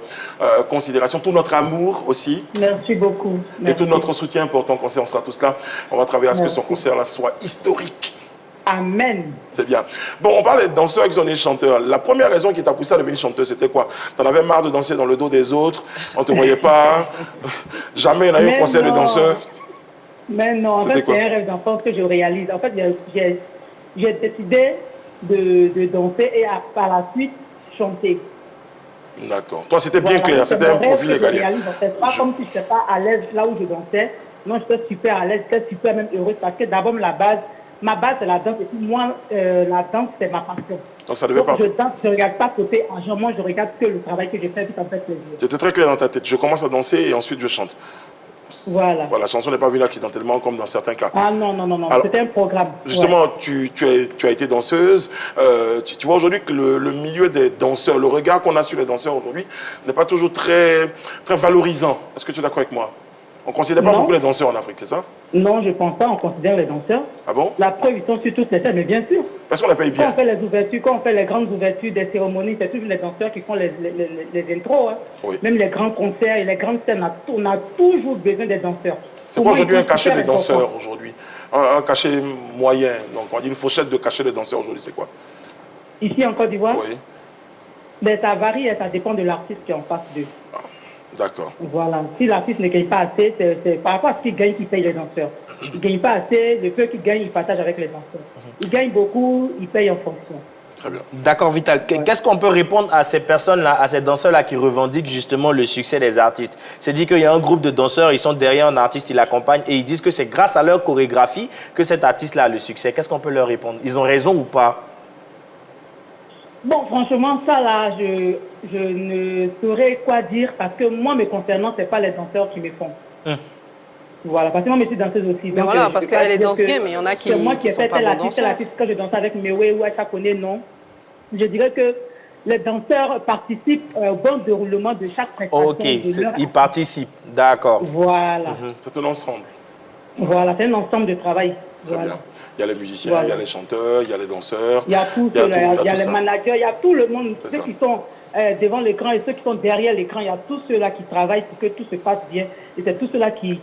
considération, tout notre amour aussi. Merci beaucoup. Merci. Et tout notre soutien pour ton concert, on sera tous là. On va travailler à ce que son concert-là soit historique. Amen. C'est bien. Bon, on parle des danseurs qui sont des chanteurs. La première raison qui t'a poussé à devenir chanteuse, c'était quoi? T'en avais marre de danser dans le dos des autres, on te voyait pas, jamais il y a eu un concert de danseurs. Mais non, en fait, c'est un rêve d'enfance que je réalise. En fait, j'ai décidé de danser et par la suite chanter. D'accord. Toi, c'était bien clair, c'était un profil légalien. C'est pas comme si je n'étais pas à l'aise là où je dansais. Non, j'étais super à l'aise, j'étais super même heureuse parce que d'abord, ma base, c'est la danse et puis moi, la danse, c'est ma passion. Donc, ça devait partir. Je danse, je ne regarde pas côté argent, moi, je regarde que le travail que je fais, puis ça me fait plaisir. C'était très clair dans ta tête. Je commence à danser et ensuite je chante. Voilà. La chanson n'est pas venue accidentellement comme dans certains cas. Ah non, c'était un programme. Justement, tu as été danseuse. Tu vois aujourd'hui que le milieu des danseurs, le regard qu'on a sur les danseurs aujourd'hui n'est pas toujours très, très valorisant. Est-ce que tu es d'accord avec moi? On ne considère pas beaucoup les danseurs en Afrique, c'est ça? Non, je ne pense pas. On considère les danseurs. Ah bon? La preuve, ils sont sur toutes les scènes, mais bien sûr. Parce qu'on les paye bien. Quand on fait les ouvertures, quand on fait les grandes ouvertures des cérémonies, c'est toujours les danseurs qui font les intros. Hein. Oui. Même les grands concerts et les grandes scènes, on a toujours besoin des danseurs. C'est quoi aujourd'hui un cachet des danseurs aujourd'hui? Un cachet moyen, donc on dit une fourchette de cachet des danseurs aujourd'hui, c'est quoi? Ici en Côte d'Ivoire, Oui, mais ça varie et ça dépend de l'artiste qui est en face d'eux. d'accord. Voilà. Si l'artiste ne gagne pas assez, c'est par rapport à ce qu'il gagne qu'il paye les danseurs. Il ne gagne pas assez, le peu qu'il gagne, il partage avec les danseurs. Il gagne beaucoup, il paye en fonction. Très bien. D'accord, Vital. Qu'est-ce qu'on peut répondre à ces personnes-là, à ces danseurs-là qui revendiquent justement le succès des artistes? C'est dit qu'il y a un groupe de danseurs, ils sont derrière un artiste, ils l'accompagnent et ils disent que c'est grâce à leur chorégraphie que cet artiste-là a le succès. Qu'est-ce qu'on peut leur répondre? Ils ont raison ou pas? Bon, franchement, ça là, je ne saurais quoi dire parce que moi, me concernant, ce n'est pas les danseurs qui me font. Voilà, parce que moi, je suis danseuse aussi. Mais voilà, parce qu'elle est danse bien, mais il y en a qui c'est moi qui ai sont fait pas bons l'artiste danseurs. quand je dansais avec Mewe ou Achakone, non. Je dirais que les danseurs participent au bon déroulement de chaque prestation. Ok, de leur ils participent. D'accord. Voilà. C'est un ensemble. Voilà, c'est un ensemble de travail. Très Voilà. bien. Il y a les musiciens, Voilà. il y a les chanteurs, il y a les danseurs. Il y a tout, il y a les ça. managers, il y a tout le monde, C'est ceux ça. qui sont devant l'écran et ceux qui sont derrière l'écran. Il y a tous ceux-là qui travaillent pour que tout se passe bien. Et c'est tous ceux-là qui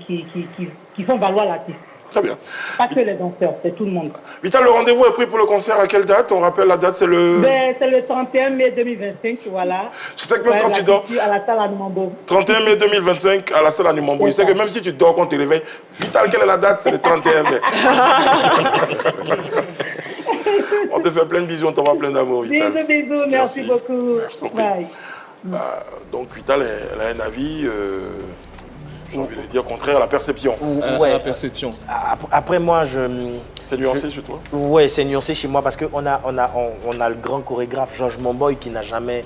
font valoir l'artiste. Très bien. Pas que les danseurs, c'est tout le monde. Vital, le rendez-vous est pris pour le concert à quelle date? On rappelle la date, c'est le... Ben, c'est le 31 mai 2025, voilà. Je sais que même quand la tu dors, culture à la salle à Numambo. 31 mai 2025 à la salle à Numambo. Je sais que même si tu dors quand tu te réveilles, Vital, quelle est la date? C'est le 31 mai. On te fait plein de bisous, on t'envoie plein d'amour, Vital. Bisous, bisous, merci beaucoup. Je t'en prie. Bye. Donc Vital, elle a un avis, j'ai envie de dire, contraire à la perception. Ouais. La perception. Après, moi, C'est nuancé chez toi? ouais, c'est nuancé chez moi parce qu'on a le grand chorégraphe Georges Momboy qui n'a jamais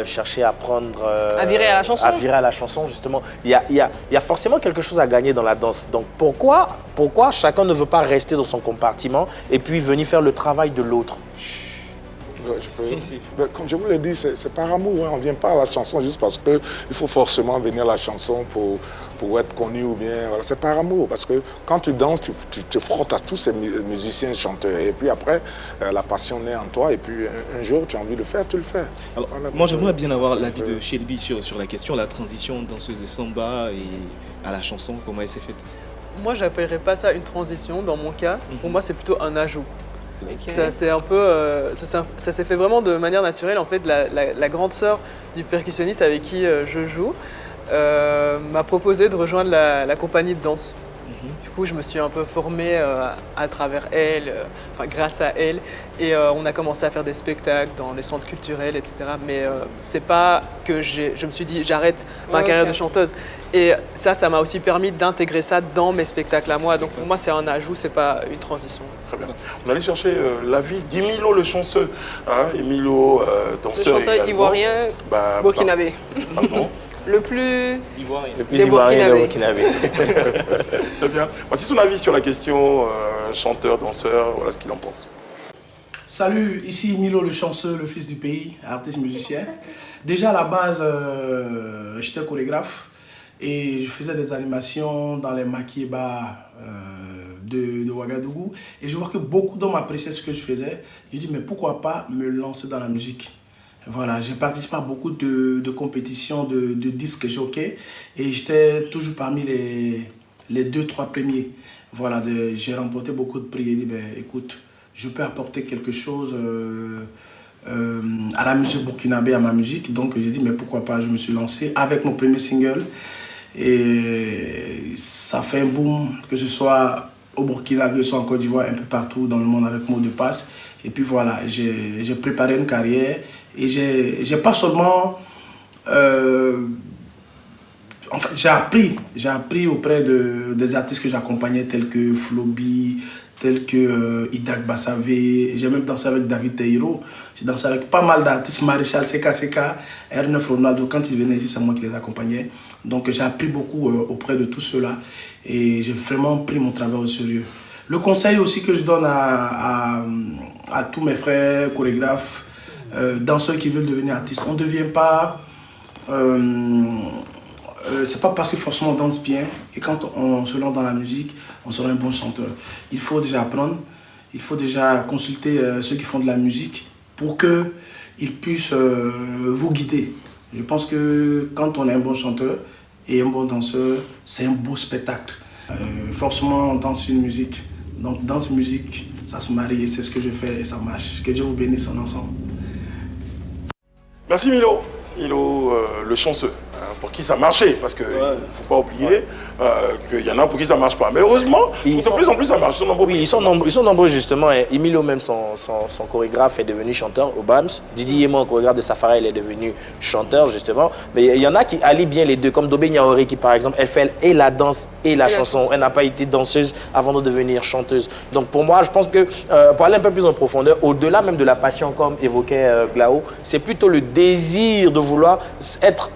cherché à prendre... À virer à la chanson. À virer à la chanson, justement. Il y a forcément quelque chose à gagner dans la danse. Donc pourquoi chacun ne veut pas rester dans son compartiment et puis venir faire le travail de l'autre? Comme je vous l'ai dit, c'est par amour. Hein. On ne vient pas à la chanson juste parce qu'il faut forcément venir à la chanson pour être connu ou bien. Voilà. C'est par amour. Parce que quand tu danses, tu te frottes à tous ces musiciens, chanteurs. Et puis après, la passion naît en toi. Et puis un jour, tu as envie de le faire, tu le fais. Alors, Voilà. moi, j'aimerais bien avoir l'avis de Shelby sur la question, la transition danseuse de samba et à la chanson, comment elle s'est faite. Moi, j'appellerais pas ça une transition dans mon cas. Pour moi, c'est plutôt un ajout. Ok. Ça, c'est un peu, ça s'est fait vraiment de manière naturelle. En fait, la grande sœur du percussionniste avec qui je joue m'a proposé de rejoindre la compagnie de danse. Du coup, je me suis un peu formé à travers elle, grâce à elle. Et on a commencé à faire des spectacles dans les centres culturels, etc. Mais c'est pas que je me suis dit j'arrête ma carrière de chanteuse. Et ça m'a aussi permis d'intégrer ça dans mes spectacles à moi. Donc pour moi, c'est un ajout, c'est pas une transition. Très bien. On allait chercher l'avis d'Emilio le chanceux. Hein, Emilio, Le danseur chanteur également. ivoirien, burkinabé. Pardon. Le plus... Le plus ivoirien de Burkinabé. Burkinabé. Très bien. Voici son avis sur la question chanteur, danseur, voilà ce qu'il en pense. Salut, ici Milo le chanceux, le fils du pays, artiste musicien. Déjà à la base, j'étais chorégraphe et je faisais des animations dans les makieba de Ouagadougou. Et je vois que beaucoup d'hommes appréciaient ce que je faisais. Je dis mais pourquoi pas me lancer dans la musique? Voilà, j'ai participé à beaucoup de compétitions de disques jockey et j'étais toujours parmi les 2-3 premiers. Voilà, j'ai remporté beaucoup de prix. J'ai dit, ben, écoute, je peux apporter quelque chose à la musique burkinabé, à ma musique. Donc j'ai dit, mais pourquoi pas, je me suis lancé avec mon premier single. Et ça fait un boom, que ce soit au Burkina, que ce soit en Côte d'Ivoire, un peu partout dans le monde avec Mot de Passe. Et puis voilà, j'ai préparé une carrière et j'ai pas seulement... enfin, j'ai appris auprès des artistes que j'accompagnais tels que Flobi, tels que Idak Bassavé. J'ai même dansé avec David Teiro. J'ai dansé avec pas mal d'artistes, Maréchal, CK, R9 Ronaldo. Quand ils venaient ici, c'est moi qui les accompagnais. Donc j'ai appris beaucoup auprès de tout cela et j'ai vraiment pris mon travail au sérieux. Le conseil aussi que je donne à tous mes frères chorégraphes, danseurs qui veulent devenir artistes, on ne devient pas... c'est pas parce que forcément on danse bien que quand on se lance dans la musique, on sera un bon chanteur. Il faut déjà apprendre, il faut déjà consulter ceux qui font de la musique pour qu'ils puissent vous guider. Je pense que quand on est un bon chanteur et un bon danseur, c'est un beau spectacle. Forcément, on danse une musique. Donc, danse, musique, ça se marie et c'est ce que je fais et ça marche. Que Dieu vous bénisse en ensemble. Merci Milo. Milo, le chanceux, hein, pour qui ça marchait, parce qu'il ne faut pas oublier qu'il y en a pour qui ça ne marche pas. Mais heureusement, de plus en plus ça marche. Ils sont nombreux. Oui, ils sont nombreux justement. Et Emilio même, son chorégraphe est devenu chanteur au BAMS. Didi Yemo, chorégraphe de Safari, il est devenu chanteur justement. Mais il y en a qui allient bien les deux, comme Dobé Niaoré qui par exemple, elle fait et la danse et la chanson. Elle n'a pas été danseuse avant de devenir chanteuse. Donc pour moi, je pense que pour aller un peu plus en profondeur, au-delà même de la passion comme évoquait Glao, c'est plutôt le désir de vouloir être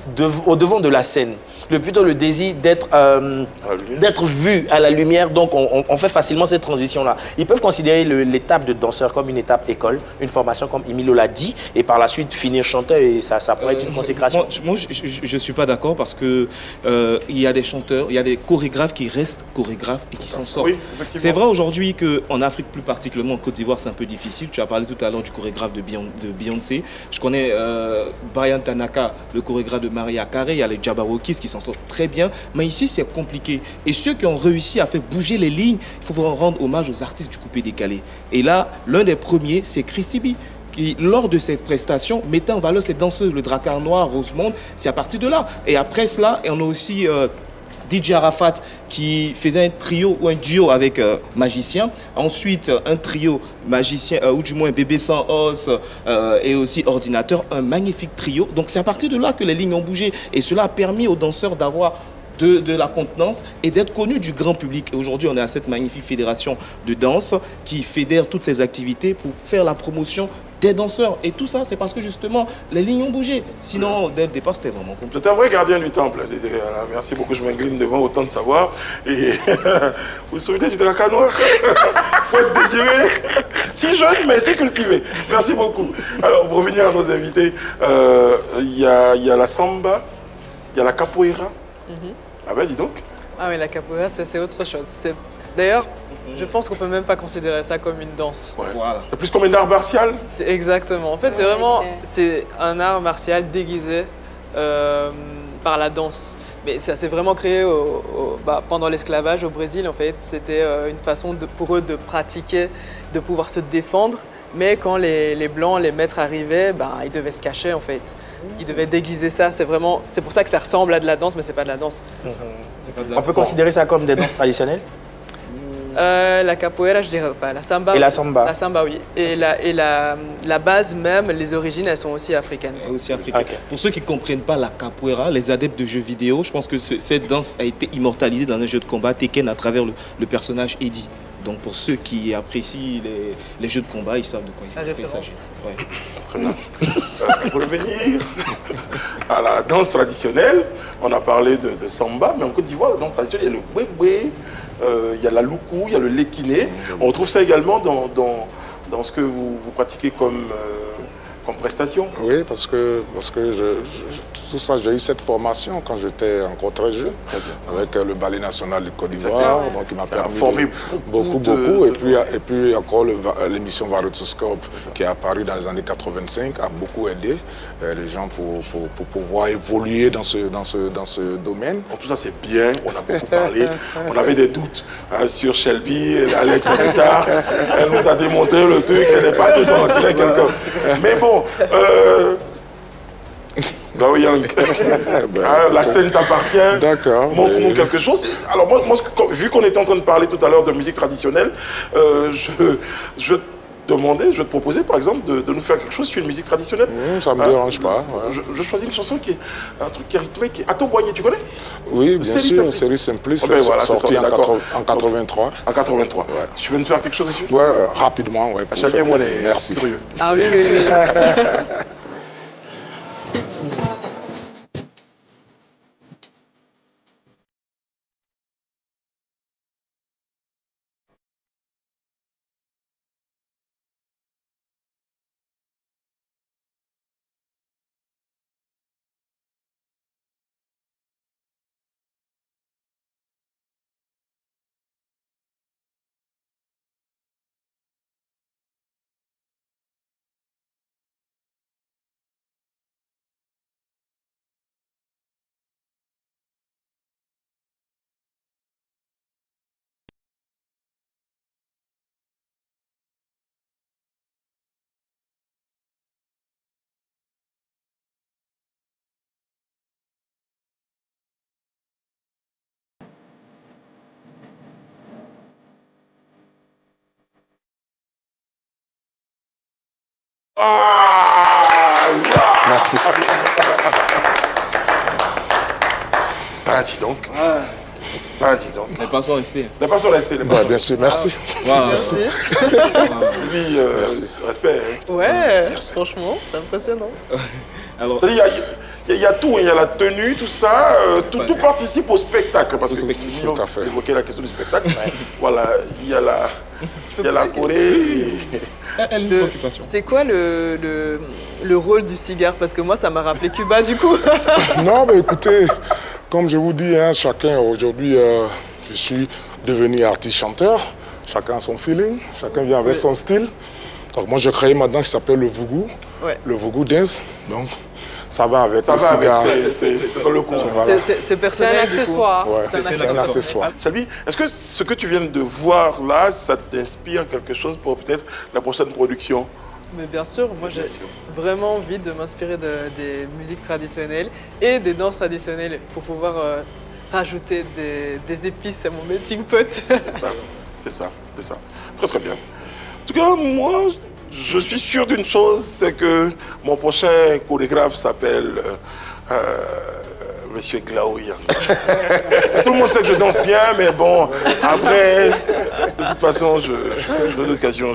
au devant de la scène. Plutôt le désir d'être vu à la lumière. Donc, on fait facilement cette transition-là. Ils peuvent considérer l'étape de danseur comme une étape école, une formation comme Emilio l'a dit, et par la suite finir chanteur, et ça pourrait être une consécration. Moi, je ne suis pas d'accord parce que il y a des chanteurs, il y a des chorégraphes qui restent chorégraphes et qui s'en sortent. Oui, c'est vrai aujourd'hui qu'en Afrique, plus particulièrement en Côte d'Ivoire, c'est un peu difficile. Tu as parlé tout à l'heure du chorégraphe de Beyoncé. Je connais Brian Tanaka, le chorégraphe de Maria Carey. Il y a les Jabberwockies qui s'en sortent très bien, mais ici c'est compliqué. Et ceux qui ont réussi à faire bouger les lignes, il faut rendre hommage aux artistes du coupé décalé. Et là, l'un des premiers, c'est Christy B, qui, lors de ses prestations, mettait en valeur ses danseuses, le Drakkar Noir, Rosemonde. C'est à partir de là. Et après cela, on a aussi DJ Arafat qui faisait un trio ou un duo avec Magicien. Ensuite, un trio Magicien, ou du moins Bébé Sans Os et aussi Ordinateur. Un magnifique trio. Donc c'est à partir de là que les lignes ont bougé. Et cela a permis aux danseurs d'avoir de la contenance et d'être connus du grand public. Et aujourd'hui, on est à cette magnifique fédération de danse qui fédère toutes ces activités pour faire la promotion des danseurs. Et tout ça, c'est parce que justement, les lignes ont bougé. Sinon, dès le départ, c'était vraiment compliqué. C'est un vrai gardien du temple. Merci beaucoup, je m'incline devant autant de savoir. Et vous vous souvenez du Drakkar Noir? Il faut être désiré. Si jeune, mais si cultivé. Merci beaucoup. Alors, pour revenir à nos invités, il y a la samba, il y a la capoeira. Ah ben, dis donc. Ah mais la capoeira, c'est autre chose. D'ailleurs, je pense qu'on peut même pas considérer ça comme une danse. Ouais. Voilà. C'est plus comme un art martial. Exactement. En fait, c'est un art martial déguisé par la danse. Mais ça s'est vraiment créé pendant l'esclavage au Brésil. En fait, c'était une façon pour eux de pratiquer, de pouvoir se défendre. Mais quand les Blancs, les maîtres arrivaient, ils devaient se cacher en fait. Ils devaient déguiser ça. C'est pour ça que ça ressemble à de la danse, mais c'est pas de la danse. On peut considérer ça comme des danses traditionnelles? La capoeira, je dirais pas. La samba. Et la samba. La samba, oui. Et la base même, les origines, elles sont aussi africaines. Aussi africaines. Okay. Pour ceux qui ne comprennent pas la capoeira, les adeptes de jeux vidéo, je pense que cette danse a été immortalisée dans un jeu de combat Tekken à travers le personnage Eddie. Donc pour ceux qui apprécient les jeux de combat, ils savent de quoi il s'agit. Ouais. Très bien. Pour revenir à la danse traditionnelle, on a parlé de samba, mais en Côte d'Ivoire, la danse traditionnelle, il y a le boué, il y a la loukou, il y a le lékiné. On retrouve ça également dans ce que vous pratiquez comme prestation. Oui, parce que tout ça, j'ai eu cette formation quand j'étais encore très jeune, avec le Ballet National de Côte d'Ivoire, donc il m'a permis formé beaucoup. Et puis encore l'émission Varotoscope qui est apparue dans les années 85 a beaucoup aidé les gens pour pouvoir évoluer dans ce domaine. Bon, tout ça c'est bien, on a beaucoup parlé, on avait des doutes sur Shelby, Alex Aguitar, elle nous a démontré le truc, elle n'est pas du tout enterrée quelqu'un. Mais bon, Glao Yang, la scène t'appartient. D'accord. Montre-nous quelque chose. Alors moi, vu qu'on était en train de parler tout à l'heure de musique traditionnelle, je vais te proposer par exemple de nous faire quelque chose sur une musique traditionnelle. Ça ne me dérange pas. Ouais. Je choisis une chanson qui est un truc qui est rythmé, qui est Ato Boigné, tu connais? Oui, bien sûr, Série Simplice, sorti en 83. En 83. Ouais. Tu veux nous faire quelque chose dessus? Ouais, rapidement. Ouais, merci. Curieux. Ah oui. Merci. Ben, dis donc. Ben, dis donc. Les pas sont restés. Les pas sont restés. Les pas Ouais, sont bien sûr, merci. Merci. Lui, respect. Hein. Ouais, franchement, c'est impressionnant. Alors, Il y a tout, il y a la tenue, tout ça, tout participe au spectacle. Parce que Tout à fait. évoquer la question du spectacle, voilà, il y a la Corée. C'est quoi le rôle du cigare? Parce que moi, ça m'a rappelé Cuba, du coup. Non, mais écoutez, comme je vous dis, hein, chacun aujourd'hui, je suis devenu artiste-chanteur. Chacun a son feeling, chacun vient avec son style. Donc moi, j'ai créé ma danse qui s'appelle le Vugu, le Vugu Dance. Donc ça va avec Ça le va avec, cigare. c'est comme le coup. Voilà. C'est personnel, C'est un accessoire. Ouais, C'est un accessoire. Shelby, est-ce que ce que tu viens de voir là, ça t'inspire quelque chose pour peut-être la prochaine production? Mais bien sûr, moi j'ai vraiment envie de m'inspirer des musiques traditionnelles et des danses traditionnelles pour pouvoir rajouter des épices à mon melting pot. C'est ça. Très très bien. En tout cas, moi, je suis sûr d'une chose, c'est que mon prochain chorégraphe s'appelle Monsieur Glao Yang. Tout le monde sait que je danse bien, mais bon, après, de toute façon, j'aurai l'occasion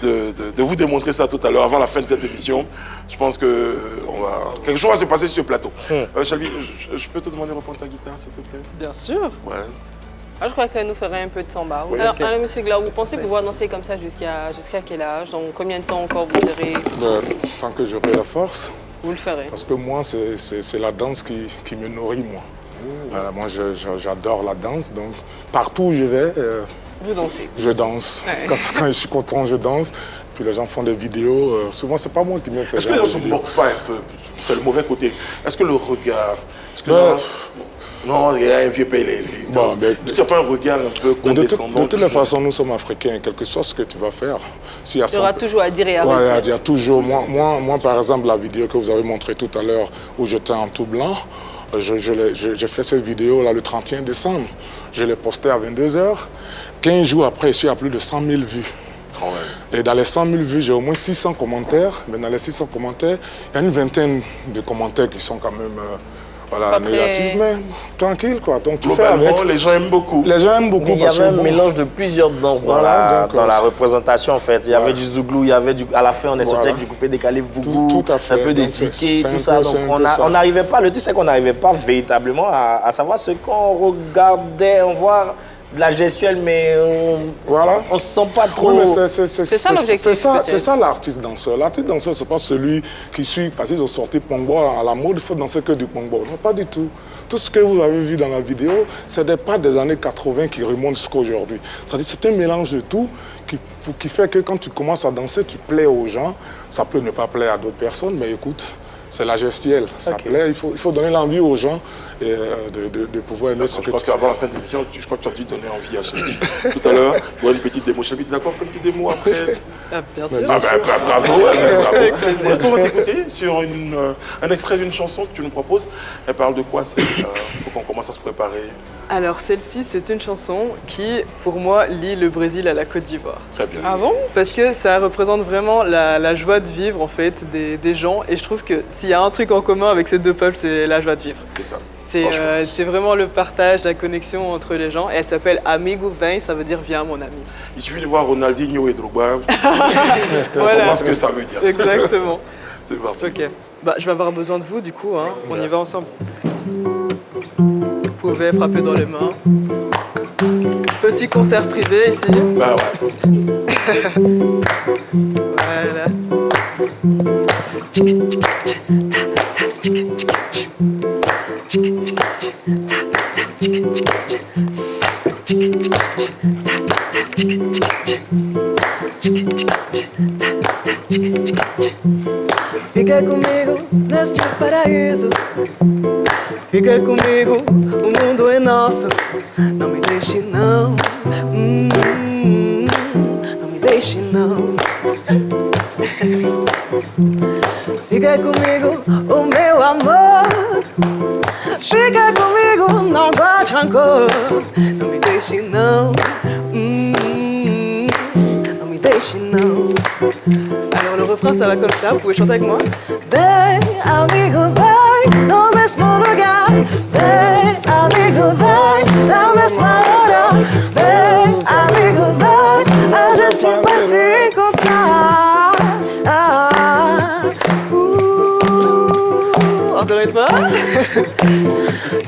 de vous démontrer ça tout à l'heure, avant la fin de cette émission. Je pense que quelque chose va se passer sur ce plateau. Shelby, je peux te demander de reprendre ta guitare, s'il te plaît? Bien sûr. Ouais. Ah, je crois qu'elle nous ferait un peu de samba. Oui. Alors, monsieur Glao, vous pensez pouvoir danser comme ça jusqu'à quel âge? Donc, combien de temps encore vous serez... Tant que j'aurai la force. Vous le ferez. Parce que moi, c'est la danse qui me nourrit, moi. Voilà, moi, j'adore la danse, donc partout où je vais, Vous dansez. je danse. Ouais. Quand je suis content, je danse. Puis les gens font des vidéos. Souvent, c'est pas moi qui mets ces Est-ce que les gens ne se moquent pas un peu? C'est le mauvais côté. Est-ce que le regard... Est-ce que non, il y a un vieux pays. Est-ce qu'il n'y a pas un regard un peu condescendant? De toutes les façons, nous sommes africains, quel que soit ce que tu vas faire. Il y aura toujours à dire et à ouais, redire. il y a toujours. Moi, par exemple, la vidéo que vous avez montrée tout à l'heure, où j'étais en tout blanc, j'ai fait cette vidéo-là le 31 décembre. Je l'ai postée à 22h. 15 jours après, je suis à plus de 100 000 vues. Et dans les 100 000 vues, j'ai au moins 600 commentaires. Mais dans les 600 commentaires, il y a une vingtaine de commentaires qui sont quand même négatifs, mais tranquille, quoi. Donc tu fais avec. Les gens aiment beaucoup. Les gens aiment beaucoup. Il y avait un mélange de plusieurs danses dans la représentation, en fait. Il y avait du zouglou, il y avait à la fin, on est sorti avec du coupé décalé, vugu, un peu des tickets, tout ça. Donc on n'arrivait pas, le truc c'est qu'on n'arrivait pas véritablement à savoir ce qu'on regardait, on voit de la gestuelle, mais on ne se sent pas trop... Oui, c'est ça l'objectif. C'est ça l'artiste danseur. L'artiste danseur, ce n'est pas celui qui suit, parce qu'ils ont sorti Pongbo à la mode, il faut danser que du Pongbo. Non, pas du tout. Tout ce que vous avez vu dans la vidéo, ce n'est pas des années 80 qui remontent jusqu'à aujourd'hui. C'est-à-dire c'est un mélange de tout qui fait que quand tu commences à danser, tu plais aux gens. Ça peut ne pas plaire à d'autres personnes, mais écoute, c'est la gestuelle. Ça plaît, il faut donner l'envie aux gens de pouvoir aimer ce que tu fais. Je crois qu'avant la fin de l'émission, je crois que tu as dû donner envie à Shelby. Tout à l'heure, il y a une petite démo. Shelby, tu es d'accord? Fais une petite démo après. Bien sûr. Bravo. Laissons on va t'écouter sur un extrait d'une chanson que tu nous proposes. Elle parle de quoi? Pour qu'on commence à se préparer. Alors celle-ci, c'est une chanson qui, pour moi, lie le Brésil à la Côte d'Ivoire. Très bien. Ah bon? Parce que ça représente vraiment la joie de vivre, en fait, des gens. Et je trouve que s'il y a un truc en commun avec ces deux peuples, c'est la joie de vivre. C'est ça. C'est vraiment le partage, la connexion entre les gens. Et elle s'appelle Amigo Vem, ça veut dire viens mon ami. Il suffit de voir Ronaldinho et Drogba. Voilà. Comment ce que ça veut dire. Exactement. C'est parti. Ok. Je vais avoir besoin de vous du coup, hein. On y va ensemble. Vous pouvez frapper dans les mains. Petit concert privé ici. Bah ouais. Voilà. Fica comigo neste paraíso. Fica comigo, o mundo é nosso. Não me deixe não, não me deixe não. Fica comigo, o meu amor. Fica comigo, não guarde rancor. Não me deixe não, não me deixe não. Alors le refrain refrain, ça va comme ça. Vous pouvez chanter avec moi. Ven, amigo, ven, no mesmo lugar. Ven, amigo, ven, na mesma hora. Ven, amigo, ven, a gente vai se encontrar. Encore une fois.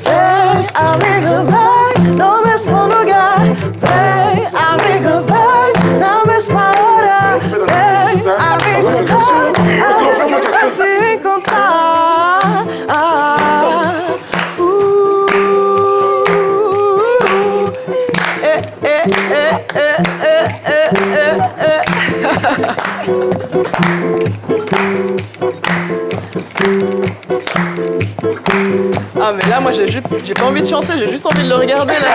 Ven, amigo, ven, no mesmo lugar. Ven, amigo, ven, na mesma hora. Ven, amigo, ven, a gente vai se encontrar. Ah mais là moi j'ai pas envie de chanter, j'ai juste envie de le regarder là.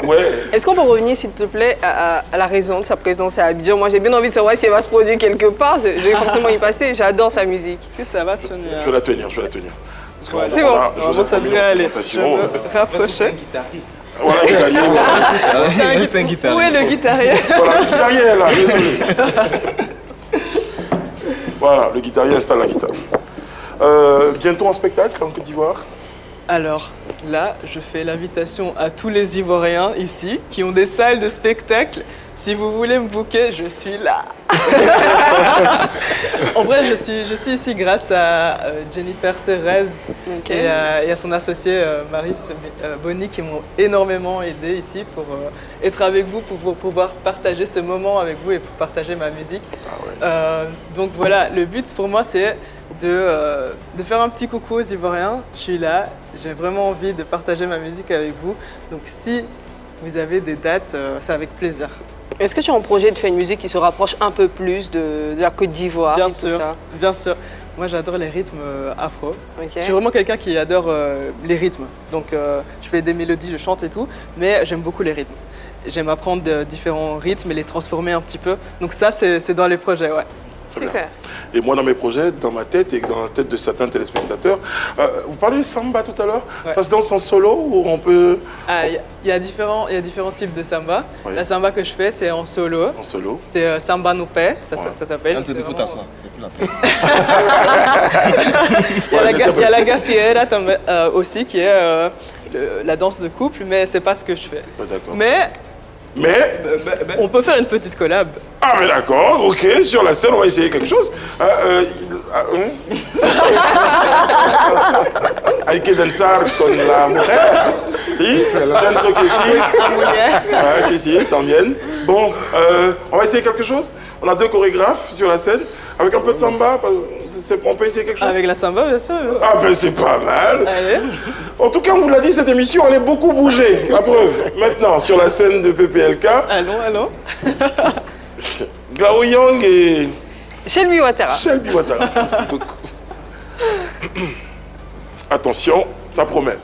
Ouais. Est-ce qu'on peut revenir, s'il te plaît, à la raison de sa présence à Abidjan? Moi, j'ai bien envie de savoir si elle va se produire quelque part. Je vais forcément y passer. J'adore sa musique. Est-ce que ça va tenir? Je vais la tenir, je vais la tenir. Parce qu'on C'est bon. Bon, ça devrait aller. Je me rapprochais. Voilà, le guitarier. C'est un guitariste. Où est le guitarier? Voilà, le guitarier est là, désolé. Voilà, le guitarier installe la guitare. Bientôt en spectacle en Côte d'Ivoire. Alors là, je fais l'invitation à tous les Ivoiriens ici qui ont des salles de spectacle. Si vous voulez me booker, je suis là. En vrai, je suis ici grâce à Jennifer Serrez et à son associé Marie Bonny qui m'ont énormément aidé ici pour être avec vous, pour pouvoir partager ce moment avec vous et pour partager ma musique. Donc voilà, le but pour moi c'est de faire un petit coucou aux Ivoiriens. Je suis là, j'ai vraiment envie de partager ma musique avec vous. Donc si vous avez des dates, c'est avec plaisir. Est-ce que tu as un projet de faire une musique qui se rapproche un peu plus de la Côte d'Ivoire? Bien et sûr, tout ça? bien sûr. Moi j'adore les rythmes afro. Ok. Je suis vraiment quelqu'un qui adore les rythmes. Donc je fais des mélodies, je chante et tout, mais j'aime beaucoup les rythmes. J'aime apprendre différents rythmes et les transformer un petit peu. Donc ça c'est dans les projets, ouais. Super. Et moi, dans mes projets, dans ma tête et dans la tête de certains téléspectateurs, vous parlez de samba tout à l'heure. Ouais. Ça se danse en solo ou on peut... Il y a différents types de samba. Oui. La samba que je fais, c'est en solo. En solo. C'est samba no pé, ça s'appelle. C'est des vraiment- faut t'asseoir, c'est plus la peine. Il y a la gaffiera aussi qui est la danse de couple, mais c'est pas ce que je fais. Ouais, d'accord. Mais Mais... on peut faire une petite collab. Ah, mais d'accord, ok, sur la scène, on va essayer quelque chose. Hay que danzar con la mujer. Si, danzo que si. Ouais, si, también. Bon, on va essayer quelque chose. On a deux chorégraphes sur la scène. Avec un peu de samba, on peut essayer quelque chose. Avec la samba, bien sûr. Bien sûr. Ah ben c'est pas mal. Allez. En tout cas, on vous l'a dit, cette émission allait beaucoup bouger. La preuve, maintenant, sur la scène de PPLK, Allons. Glao Young et Shelby Ouattara. Shelby Ouattara. Merci beaucoup. Attention, ça promet.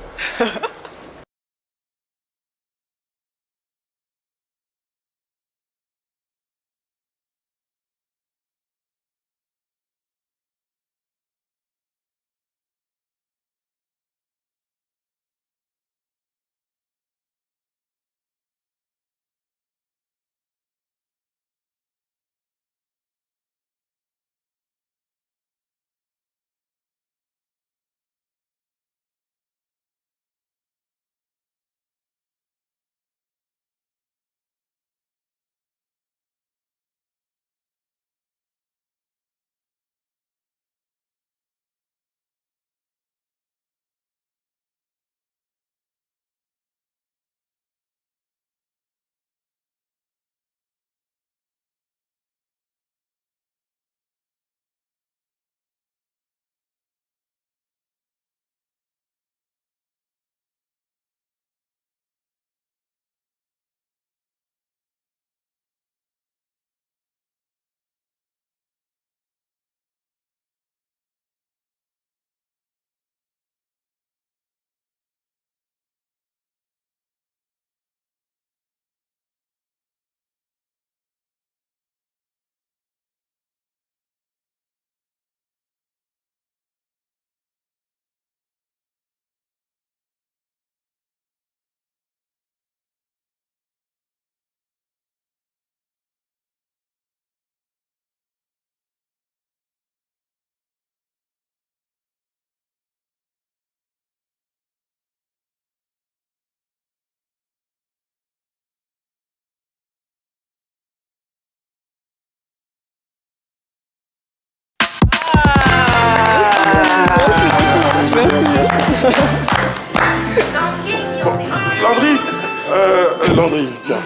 Landry, tiens.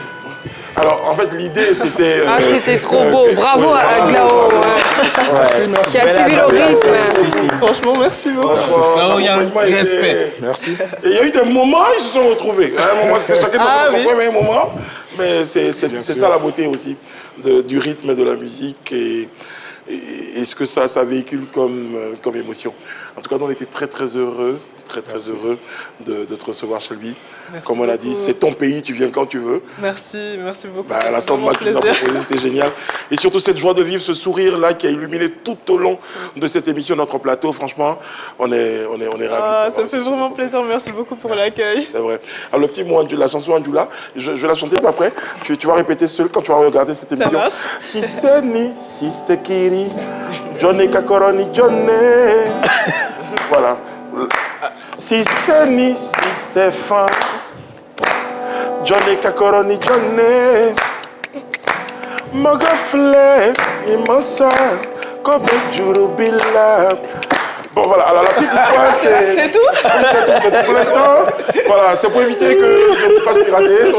Alors, en fait, l'idée, c'était... Ah, c'était trop beau. Bravo à Glao. Merci, Qui a suivi le rythme. Franchement, merci beaucoup. Glao Yang, respect. Merci. Et il y a eu des moments, ils se sont retrouvés. À un moment, c'était chacun dans son coin, mais un moment. Mais c'est ça la beauté aussi du rythme de la musique et ce que ça véhicule comme émotion. En tout cas, nous, on était très, très heureux. Très heureux de te recevoir, Shelby. Merci Comme on l'a beaucoup. dit, c'est ton pays, tu viens quand tu veux. Merci beaucoup. L'ensemble que tu nous as proposé, c'était génial. Et surtout cette joie de vivre, ce sourire-là qui a illuminé tout au long de cette émission, notre plateau. Franchement, on est ravis. Ça me fait vraiment plaisir. Merci beaucoup pour l'accueil. C'est vrai. Alors, le petit mot, la chanson Andjula, je vais la chanter, puis après, tu vas répéter seul quand tu vas regarder cette émission. marche. Si c'est ni, si c'est Kiri, Johnny Kakoroni, Johnny. Voilà. Si c'est ni, si c'est fin, Johnny Kakoroni, Johnny. Mogafle, Imansa, Kobe Jurubila. Bon, voilà, alors la petite histoire, c'est tout. C'est tout pour l'instant. Voilà, c'est pour éviter que je me fasse pirater.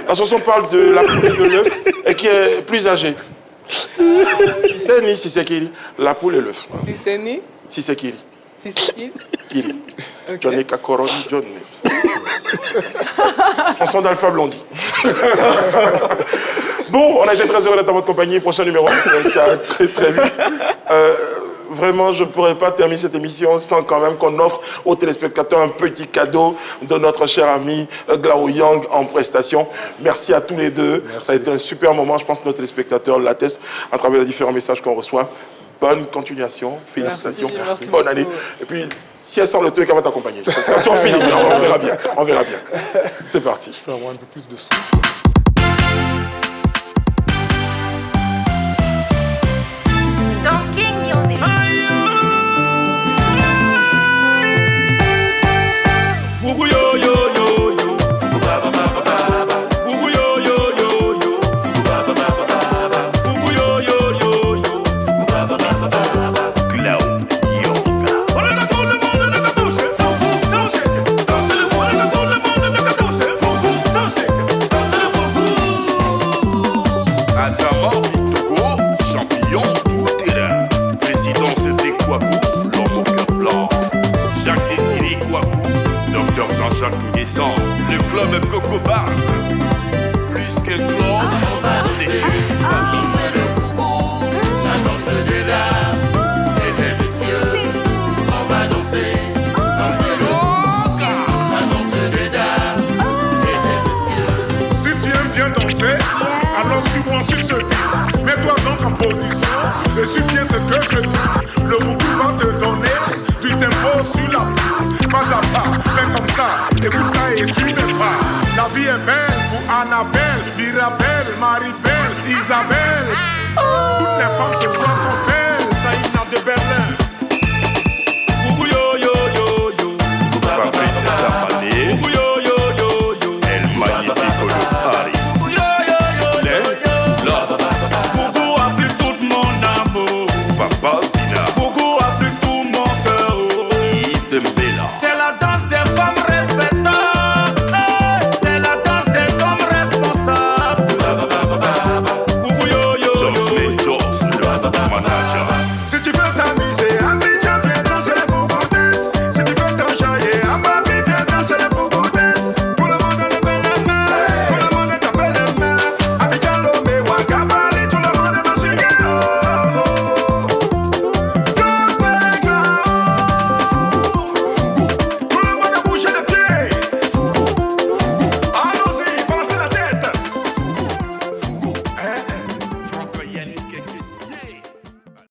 La chanson parle de la poule et de l'œuf, et qui est plus âgée. Si c'est ni, si c'est Kiri, la poule et l'œuf. Si c'est ni, Si c'est Kiri. si c'est qui. Kiri. Johnny Kakoroni, Johnny. Chanson d'Alpha Blondy. Bon, on a été très heureux d'être en votre compagnie. Prochain numéro, très très vite. Vraiment, je ne pourrais pas terminer cette émission sans quand même qu'on offre aux téléspectateurs un petit cadeau de notre cher ami Glao Yang en prestation. Merci à tous les deux. Merci. Ça a été un super moment. Je pense que nos téléspectateurs l'attestent à travers les différents messages qu'on reçoit. Bonne continuation, félicitations, Merci bonne année. beaucoup. Et puis, si elle sort le truc, elle va t'accompagner. C'est sur Philippe, on verra bien. On verra bien. C'est parti. Je peux avoir un peu plus de son. Fugu yo yo yo yo, fugu baba baba baba, fugu yo yo yo yo, fugu baba baba baba, fugu yo yo yo yo, fugu baba baba baba. Glao Yoga. On est dans tout le monde, on est danser, fugu danser, danser le fou, on est dans tout le monde, on est danser, fugu danser, danser le fou. Adama Togo, champion tout terrain, président Cédric Kouakou, l'homme au cœur blanc, Jacques Désiré Kouakou. Docteur Jean-Jacques Nguessan, le club Coco Bars. Plus que club, c'est une famille. Danser le Foucault, la danse des dames et des messieurs. On va danser, danser le Foucault, la danse des dames et des messieurs. Si tu aimes bien danser, alors suis-moi sur ce beat. Mets-toi dans ta position et suis bien ce que je dis. Le Foucault va te donner du tempo sur la piste. Pas à pas, fais comme ça, écoute ça et suis mes pas. La vie est belle pour Annabelle, Mirabelle, Maribelle, Isabelle. Toutes les femmes ce soir sont belles.